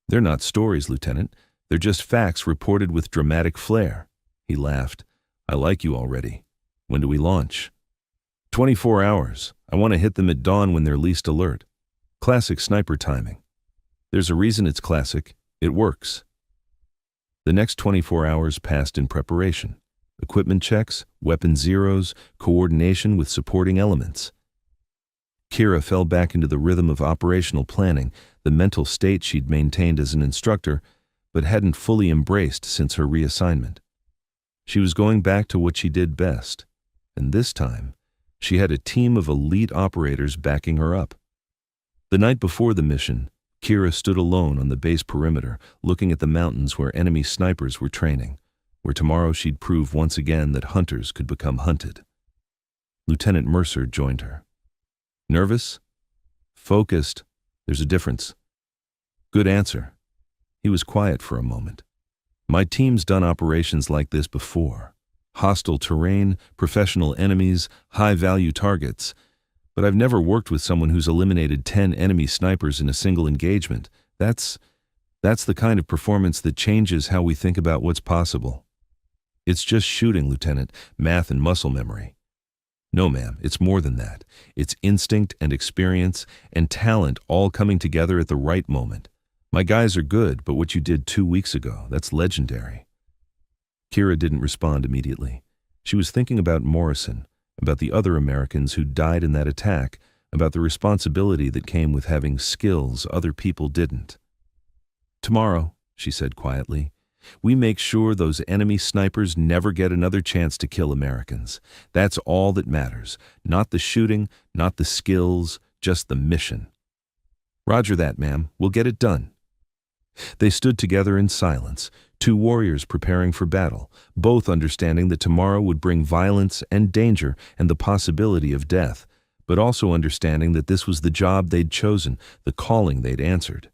"They're not stories, Lieutenant. They're just facts reported with dramatic flair." He laughed. "I like you already. When do we launch?" 24 hours. I want to hit them at dawn when they're least alert. Classic sniper timing. There's a reason it's classic. It works." The next 24 hours passed in preparation. equipment checks, weapon zeros, coordination with supporting elements. Kira fell back into the rhythm of operational planning, the mental state she'd maintained as an instructor, but hadn't fully embraced since her reassignment. She was going back to what she did best, and this time, she had a team of elite operators backing her up. The night before the mission, Kira stood alone on the base perimeter, looking at the mountains where enemy snipers were training, where tomorrow she'd prove once again that hunters could become hunted. Lieutenant Mercer joined her. Nervous? Focused. There's a difference. Good answer. He was quiet for a moment. My team's done operations like this before. Hostile terrain, professional enemies, high-value targets. But I've never worked with someone who's eliminated 10 enemy snipers in a single engagement. That's the kind of performance that changes how we think about what's possible. It's just shooting, Lieutenant, math and muscle memory. No, ma'am, it's more than that. It's instinct and experience and talent all coming together at the right moment. My guys are good, but what you did 2 weeks ago, that's legendary. Kira didn't respond immediately. She was thinking about Morrison, about the other Americans who died in that attack, about the responsibility that came with having skills other people didn't. Tomorrow, she said quietly, we make sure those enemy snipers never get another chance to kill Americans. That's all that matters. Not the shooting, not the skills, just the mission. Roger that, ma'am. We'll get it done. They stood together in silence, two warriors preparing for battle, both understanding that tomorrow would bring violence and danger and the possibility of death, but also understanding that this was the job they'd chosen, the calling they'd answered.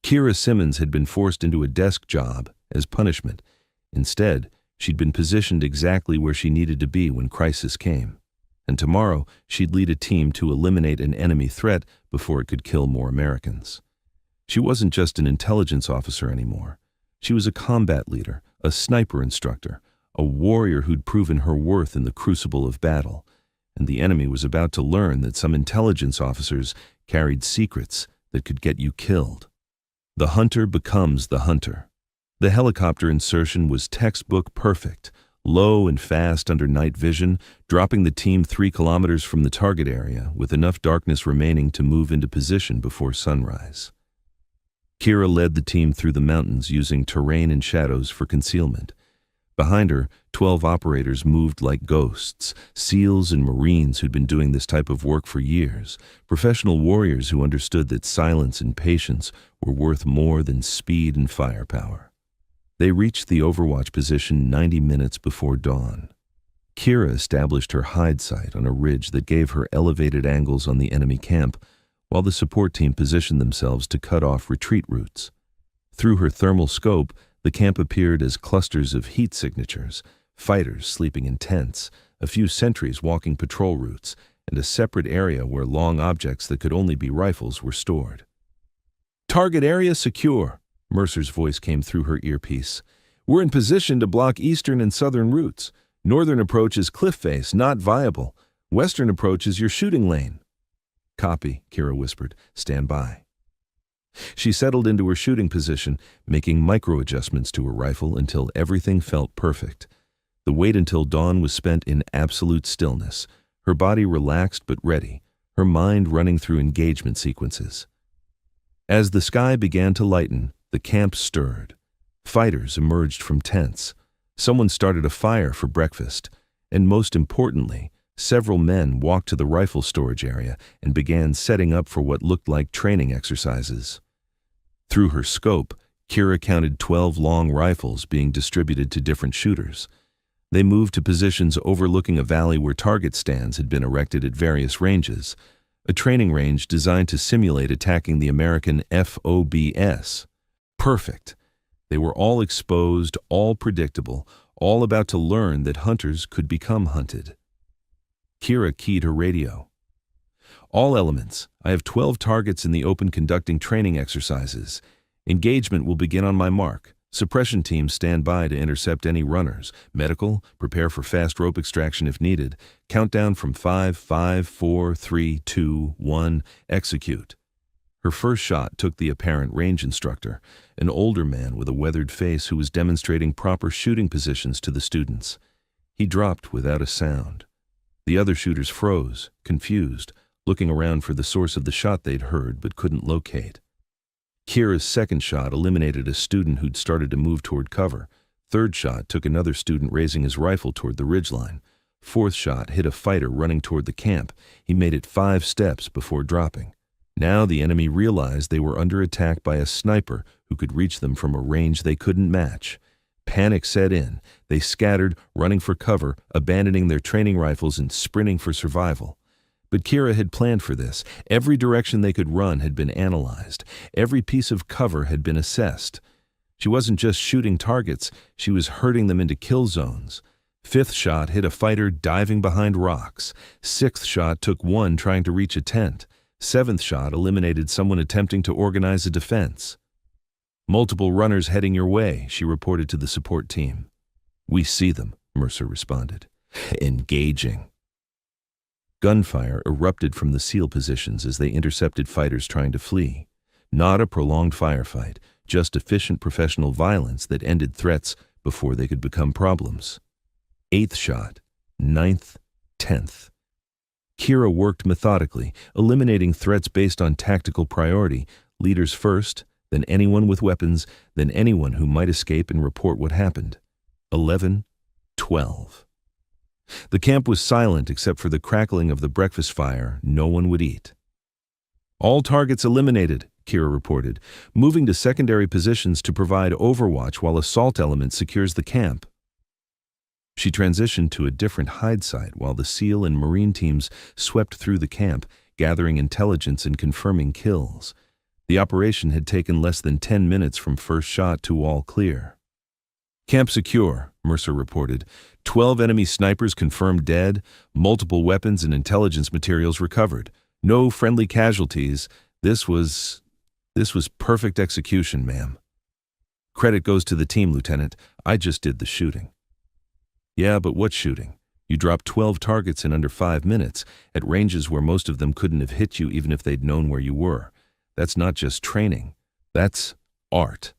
Kira Simmons had been forced into a desk job as punishment. Instead, she'd been positioned exactly where she needed to be when crisis came. And tomorrow, she'd lead a team to eliminate an enemy threat before it could kill more Americans. She wasn't just an intelligence officer anymore. She was a combat leader, a sniper instructor, a warrior who'd proven her worth in the crucible of battle. And the enemy was about to learn that some intelligence officers carried secrets that could get you killed. The hunter becomes the hunter. The helicopter insertion was textbook perfect, low and fast under night vision, dropping the team 3 kilometers from the target area with enough darkness remaining to move into position before sunrise. Kira led the team through the mountains using terrain and shadows for concealment. Behind her, 12 operators moved like ghosts, SEALs and Marines who'd been doing this type of work for years, professional warriors who understood that silence and patience were worth more than speed and firepower. They reached the overwatch position 90 minutes before dawn. Kira established her hide site on a ridge that gave her elevated angles on the enemy camp, while the support team positioned themselves to cut off retreat routes. Through her thermal scope, the camp appeared as clusters of heat signatures, fighters sleeping in tents, a few sentries walking patrol routes, and a separate area where long objects that could only be rifles were stored. "Target area secure," Mercer's voice came through her earpiece. "We're in position to block eastern and southern routes. Northern approach is cliff face, not viable. Western approach is your shooting lane." "Copy," Kira whispered. "Stand by." She settled into her shooting position, making micro-adjustments to her rifle until everything felt perfect. The wait until dawn was spent in absolute stillness, her body relaxed but ready, her mind running through engagement sequences. As the sky began to lighten, the camp stirred. Fighters emerged from tents. Someone started a fire for breakfast, and most importantly, several men walked to the rifle storage area and began setting up for what looked like training exercises. Through her scope, Kira counted 12 long rifles being distributed to different shooters. They moved to positions overlooking a valley where target stands had been erected at various ranges, a training range designed to simulate attacking the American FOBS. Perfect. They were all exposed, all predictable, all about to learn that hunters could become hunted. Kira keyed her radio. "All elements, I have 12 targets in the open conducting training exercises. Engagement will begin on my mark. Suppression teams stand by to intercept any runners. Medical, prepare for fast rope extraction if needed. Countdown from 5, 5, 4, 3, 2, 1, execute." Her first shot took the apparent range instructor, an older man with a weathered face who was demonstrating proper shooting positions to the students. He dropped without a sound. The other shooters froze, confused, looking around for the source of the shot they'd heard but couldn't locate. Kira's second shot eliminated a student who'd started to move toward cover. Third shot took another student raising his rifle toward the ridgeline. Fourth shot hit a fighter running toward the camp. He made it 5 steps before dropping. Now the enemy realized they were under attack by a sniper who could reach them from a range they couldn't match. Panic set in. They scattered, running for cover, abandoning their training rifles and sprinting for survival. But Kira had planned for this. Every direction they could run had been analyzed. Every piece of cover had been assessed. She wasn't just shooting targets, she was herding them into kill zones. Fifth shot hit a fighter diving behind rocks. Sixth shot took one trying to reach a tent. Seventh shot eliminated someone attempting to organize a defense. "Multiple runners heading your way," she reported to the support team. "We see them," Mercer responded. "Engaging." Gunfire erupted from the SEAL positions as they intercepted fighters trying to flee. Not a prolonged firefight, just efficient professional violence that ended threats before they could become problems. 8th shot, 9th, 10th. Kira worked methodically, eliminating threats based on tactical priority, leaders first, then anyone with weapons, then anyone who might escape and report what happened. 11, 12. The camp was silent except for the crackling of the breakfast fire no one would eat. "All targets eliminated," Kira reported, moving to secondary positions to provide overwatch while assault element secures the camp. She transitioned to a different hide site while the SEAL and Marine teams swept through the camp, gathering intelligence and confirming kills. The operation had taken less than 10 minutes from first shot to all clear. "Camp secure," Mercer reported. 12 enemy snipers confirmed dead, multiple weapons and intelligence materials recovered. No friendly casualties. This was perfect execution, ma'am. "Credit goes to the team, Lieutenant. I just did the shooting." "Yeah, but what shooting? You dropped 12 targets in under 5 minutes, at ranges where most of them couldn't have hit you even if they'd known where you were. That's not just training. That's art."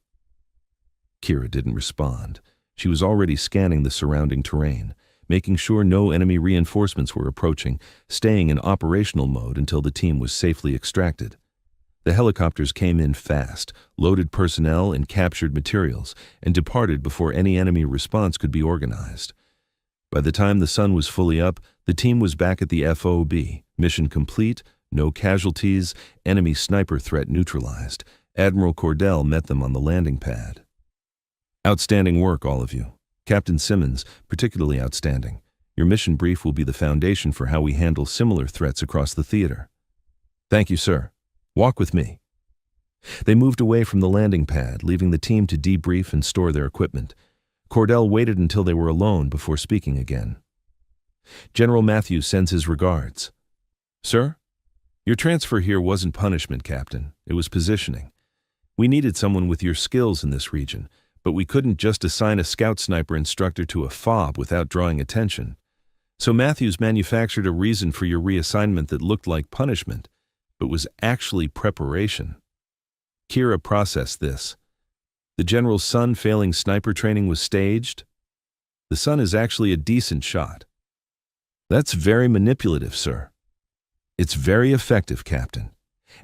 Kira didn't respond. She was already scanning the surrounding terrain, making sure no enemy reinforcements were approaching, staying in operational mode until the team was safely extracted. The helicopters came in fast, loaded personnel and captured materials, and departed before any enemy response could be organized. By the time the sun was fully up, the team was back at the FOB. Mission complete, no casualties, enemy sniper threat neutralized. Admiral Cordell met them on the landing pad. "Outstanding work, all of you. Captain Simmons, particularly outstanding. Your mission brief will be the foundation for how we handle similar threats across the theater." "Thank you, sir. Walk with me." They moved away from the landing pad, leaving the team to debrief and store their equipment. Cordell waited until they were alone before speaking again. "General Matthews sends his regards." "Sir? Your transfer here wasn't punishment, Captain. It was positioning. We needed someone with your skills in this region, but we couldn't just assign a scout sniper instructor to a FOB without drawing attention. So Matthews manufactured a reason for your reassignment that looked like punishment, but was actually preparation." Kira processed this. "The General's son failing sniper training was staged? The son is actually a decent shot." "That's very manipulative, sir." "It's very effective, Captain.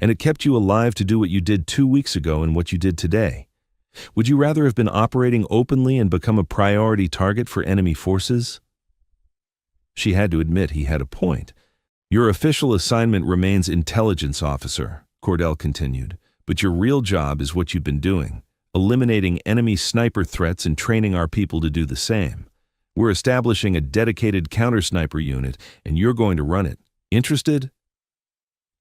And it kept you alive to do what you did 2 weeks ago and what you did today. Would you rather have been operating openly and become a priority target for enemy forces?" She had to admit he had a point. "Your official assignment remains intelligence officer," Cordell continued, "but your real job is what you've been doing, eliminating enemy sniper threats and training our people to do the same. We're establishing a dedicated counter-sniper unit, and you're going to run it. Interested?"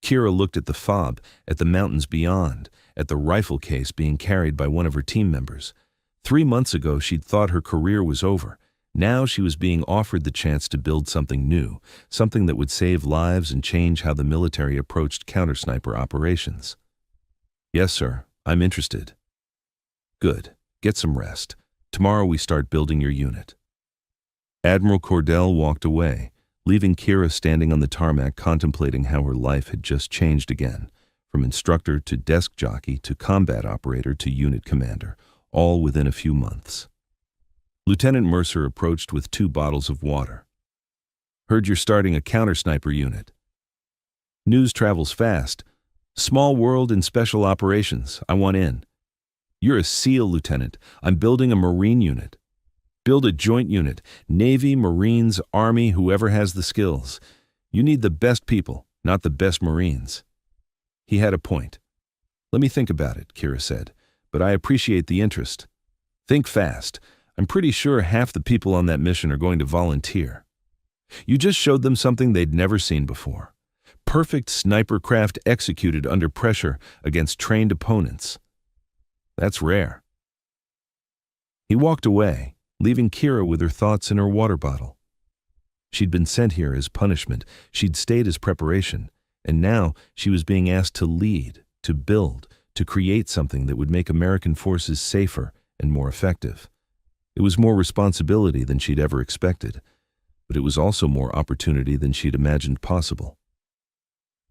Kira looked at the FOB, at the mountains beyond, at the rifle case being carried by one of her team members. 3 months ago, she'd thought her career was over. Now she was being offered the chance to build something new, something that would save lives and change how the military approached counter-sniper operations. "Yes, sir. I'm interested." "Good. Get some rest. Tomorrow we start building your unit." Admiral Cordell walked away, leaving Kira standing on the tarmac contemplating how her life had just changed again, from instructor to desk jockey to combat operator to unit commander, all within a few months. Lieutenant Mercer approached with 2 bottles of water. Heard you're starting a counter-sniper unit. News travels fast. Small world in special operations. I want in. You're a SEAL, Lieutenant. I'm building a Marine unit. Build a joint unit. Navy, Marines, Army, whoever has the skills. You need the best people, not the best Marines. He had a point. Let me think about it, Kira said, but I appreciate the interest. Think fast. I'm pretty sure half the people on that mission are going to volunteer. You just showed them something they'd never seen before. Perfect sniper craft executed under pressure against trained opponents. That's rare. He walked away, leaving Kira with her thoughts in her water bottle. She'd been sent here as punishment, she'd stayed as preparation, and now she was being asked to lead, to build, to create something that would make American forces safer and more effective. It was more responsibility than she'd ever expected, but it was also more opportunity than she'd imagined possible.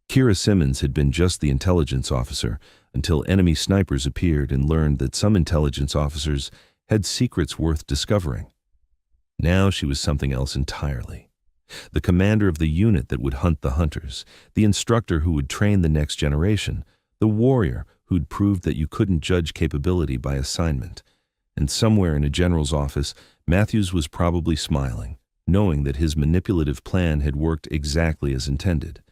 Kira Simmons had been just the intelligence officer until enemy snipers appeared and learned that some intelligence officers had secrets worth discovering. Now she was something else entirely. The commander of the unit that would hunt the hunters, the instructor who would train the next generation, the warrior who'd proved that you couldn't judge capability by assignment. And somewhere in a general's office, Matthews was probably smiling, knowing that his manipulative plan had worked exactly as intended.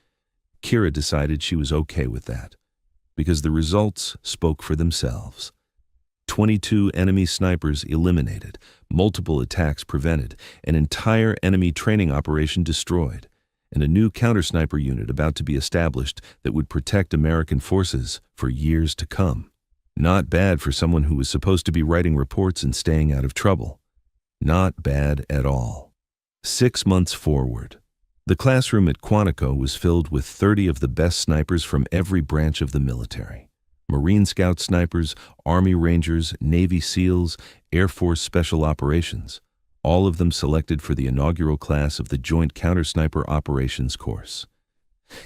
Kira decided she was okay with that, because the results spoke for themselves. 22 enemy snipers eliminated, multiple attacks prevented, an entire enemy training operation destroyed, and a new counter-sniper unit about to be established that would protect American forces for years to come. Not bad for someone who was supposed to be writing reports and staying out of trouble. Not bad at all. 6 months forward. The classroom at Quantico was filled with 30 of the best snipers from every branch of the military. Marine Scout snipers, Army Rangers, Navy SEALs, Air Force Special Operations, all of them selected for the inaugural class of the Joint Counter-Sniper Operations course.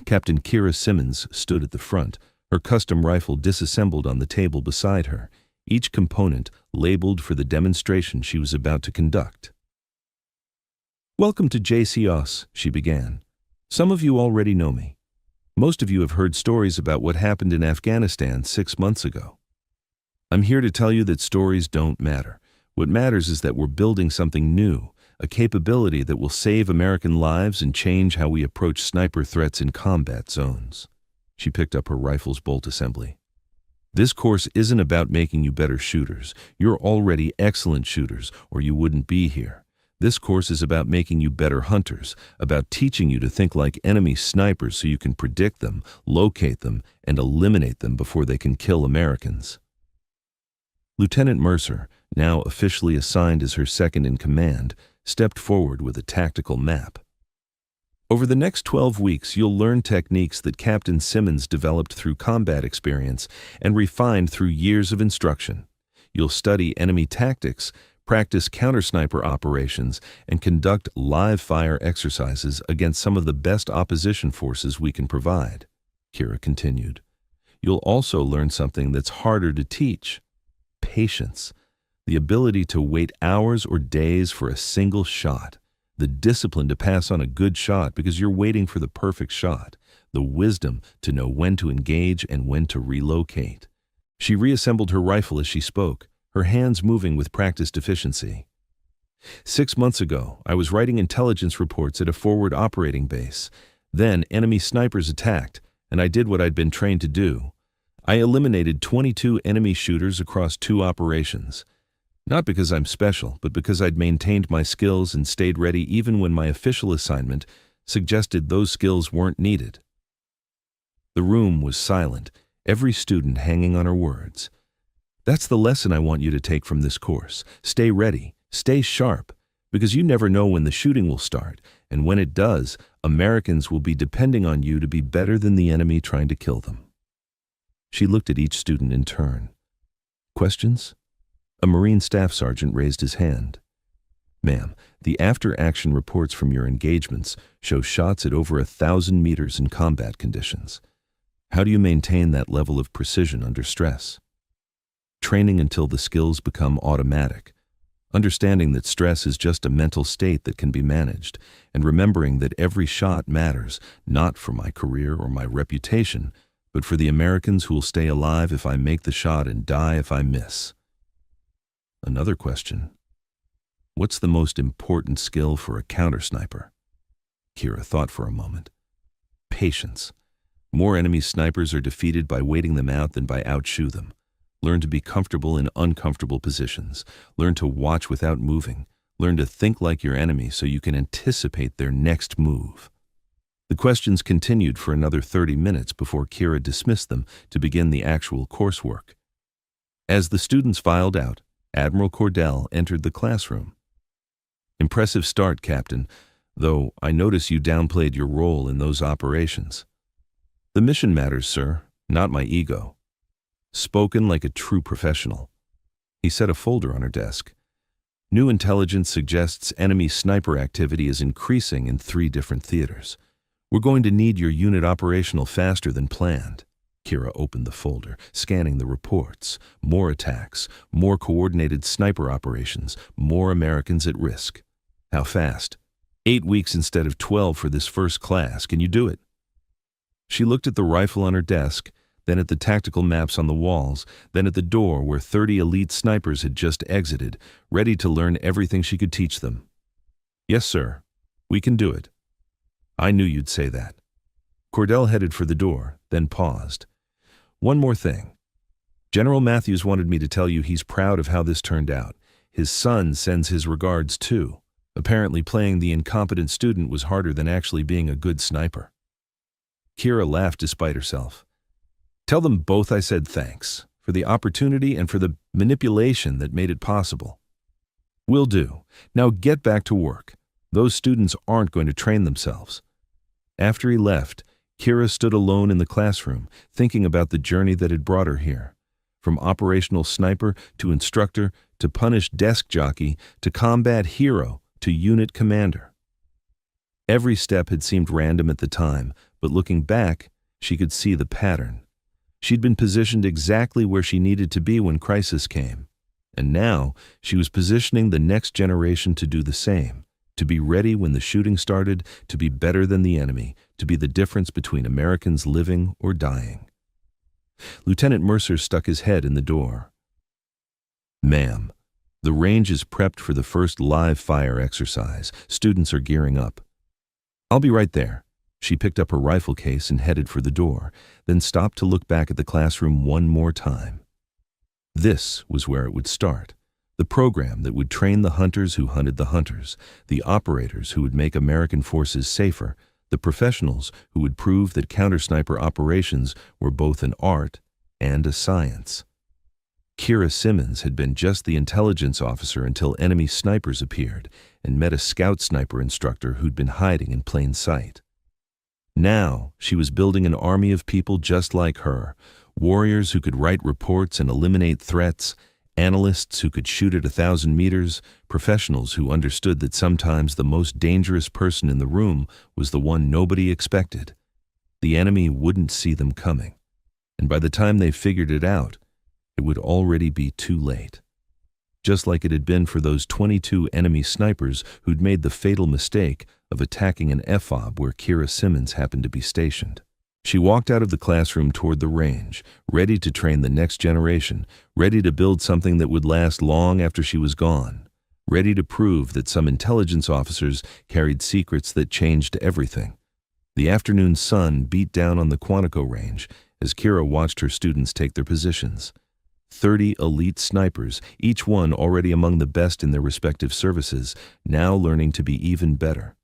Captain Kira Simmons stood at the front, her custom rifle disassembled on the table beside her, each component labeled for the demonstration she was about to conduct. Welcome to JCOS, she began. Some of you already know me. Most of you have heard stories about what happened in Afghanistan 6 months ago. I'm here to tell you that stories don't matter. What matters is that we're building something new, a capability that will save American lives and change how we approach sniper threats in combat zones. She picked up her rifle's bolt assembly. This course isn't about making you better shooters. You're already excellent shooters, or you wouldn't be here. This course is about making you better hunters, about teaching you to think like enemy snipers so you can predict them, locate them, and eliminate them before they can kill Americans. Lieutenant Mercer, now officially assigned as her second-in-command, stepped forward with a tactical map. Over the next 12 weeks, you'll learn techniques that Captain Simmons developed through combat experience and refined through years of instruction. You'll study enemy tactics, practice counter-sniper operations, and conduct live-fire exercises against some of the best opposition forces we can provide, Kira continued. You'll also learn something that's harder to teach: patience, the ability to wait hours or days for a single shot, the discipline to pass on a good shot because you're waiting for the perfect shot, the wisdom to know when to engage and when to relocate. She reassembled her rifle as she spoke, her hands moving with practiced efficiency. 6 months ago, I was writing intelligence reports at a forward operating base. Then enemy snipers attacked, and I did what I'd been trained to do. I eliminated 22 enemy shooters across 2 operations. Not because I'm special, but because I'd maintained my skills and stayed ready even when my official assignment suggested those skills weren't needed. The room was silent, every student hanging on her words. That's the lesson I want you to take from this course. Stay ready, stay sharp, because you never know when the shooting will start, and when it does, Americans will be depending on you to be better than the enemy trying to kill them. She looked at each student in turn. Questions? A Marine Staff Sergeant raised his hand. Ma'am, the after-action reports from your engagements show shots at over 1,000 meters in combat conditions. How do you maintain that level of precision under stress? Training until the skills become automatic. understanding that stress is just a mental state that can be managed, and remembering that every shot matters, not for my career or my reputation, but for the Americans who will stay alive if I make the shot and die if I miss. Another question. What's the most important skill for a counter-sniper? Kira thought for a moment. Patience. More enemy snipers are defeated by waiting them out than by outshoo them. Learn to be comfortable in uncomfortable positions. Learn to watch without moving. Learn to think like your enemy so you can anticipate their next move. The questions continued for another 30 minutes before Kira dismissed them to begin the actual coursework. As the students filed out, Admiral Cordell entered the classroom. Impressive start, Captain, though I notice you downplayed your role in those operations. The mission matters, sir, not my ego. Spoken like a true professional. He set a folder on her desk. New intelligence suggests enemy sniper activity is increasing in 3 different theaters. We're going to need your unit operational faster than planned. Kira opened the folder, scanning the reports. More attacks, more coordinated sniper operations, more Americans at risk. How fast? 8 weeks instead of 12 for this first class. Can you do it? She looked at the rifle on her desk, then at the tactical maps on the walls, then at the door where 30 elite snipers had just exited, ready to learn everything she could teach them. Yes, sir. We can do it. I knew you'd say that. Cordell headed for the door, then paused. One more thing. General Matthews wanted me to tell you he's proud of how this turned out. His son sends his regards too. Apparently playing the incompetent student was harder than actually being a good sniper. Kira laughed despite herself. Tell them both I said thanks, for the opportunity and for the manipulation that made it possible. Will do. Now get back to work. Those students aren't going to train themselves. After he left, Kira stood alone in the classroom, thinking about the journey that had brought her here. From operational sniper to instructor to punished desk jockey to combat hero to unit commander. Every step had seemed random at the time, but looking back, she could see the pattern. She'd been positioned exactly where she needed to be when crisis came. And now, she was positioning the next generation to do the same, to be ready when the shooting started, to be better than the enemy, to be the difference between Americans living or dying. Lieutenant Mercer stuck his head in the door. Ma'am, the range is prepped for the first live fire exercise. Students are gearing up. I'll be right there. She picked up her rifle case and headed for the door, then stopped to look back at the classroom one more time. This was where it would start. The program that would train the hunters who hunted the hunters, the operators who would make American forces safer, the professionals who would prove that counter-sniper operations were both an art and a science. Kira Simmons had been just the intelligence officer until enemy snipers appeared and met a scout sniper instructor who'd been hiding in plain sight. Now, she was building an army of people just like her, warriors who could write reports and eliminate threats, analysts who could shoot at 1,000 meters, professionals who understood that sometimes the most dangerous person in the room was the one nobody expected. The enemy wouldn't see them coming, and by the time they figured it out, it would already be too late. Just like it had been for those 22 enemy snipers who'd made the fatal mistake of attacking an FOB where Kira Simmons happened to be stationed. She walked out of the classroom toward the range, ready to train the next generation, ready to build something that would last long after she was gone, ready to prove that some intelligence officers carried secrets that changed everything. The afternoon sun beat down on the Quantico range as Kira watched her students take their positions. 30 elite snipers, each one already among the best in their respective services, now learning to be even better.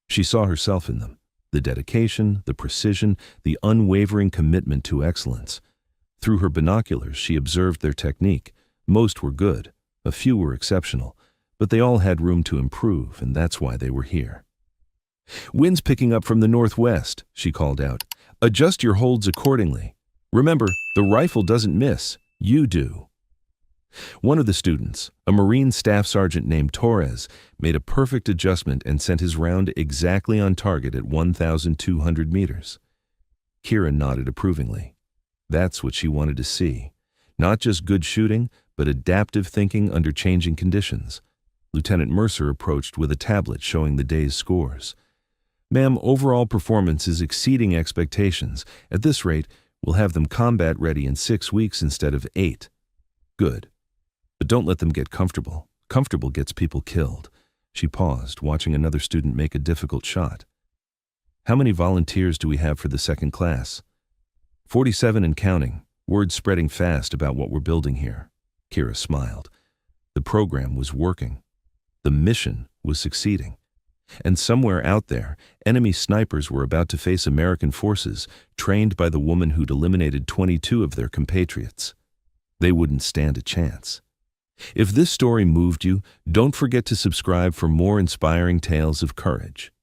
She saw herself in them, the dedication, the precision, the unwavering commitment to excellence. Through her binoculars, she observed their technique. Most were good, a few were exceptional, but they all had room to improve, and that's why they were here. "Wind's picking up from the northwest," she called out. "Adjust your holds accordingly. Remember, the rifle doesn't miss. You do." One of the students, a Marine Staff Sergeant named Torres, made a perfect adjustment and sent his round exactly on target at 1,200 meters. Kira nodded approvingly. That's what she wanted to see. Not just good shooting, but adaptive thinking under changing conditions. Lieutenant Mercer approached with a tablet showing the day's scores. "Ma'am, overall performance is exceeding expectations. At this rate, we'll have them combat ready in 6 weeks instead of 8. "Good. But don't let them get comfortable. Comfortable gets people killed." She paused, watching another student make a difficult shot. "How many volunteers do we have for the second class?" 47 and counting. Word spreading fast about what we're building here." Kira smiled. The program was working. The mission was succeeding. And somewhere out there, enemy snipers were about to face American forces trained by the woman who'd eliminated 22 of their compatriots. They wouldn't stand a chance. If this story moved you, don't forget to subscribe for more inspiring tales of courage.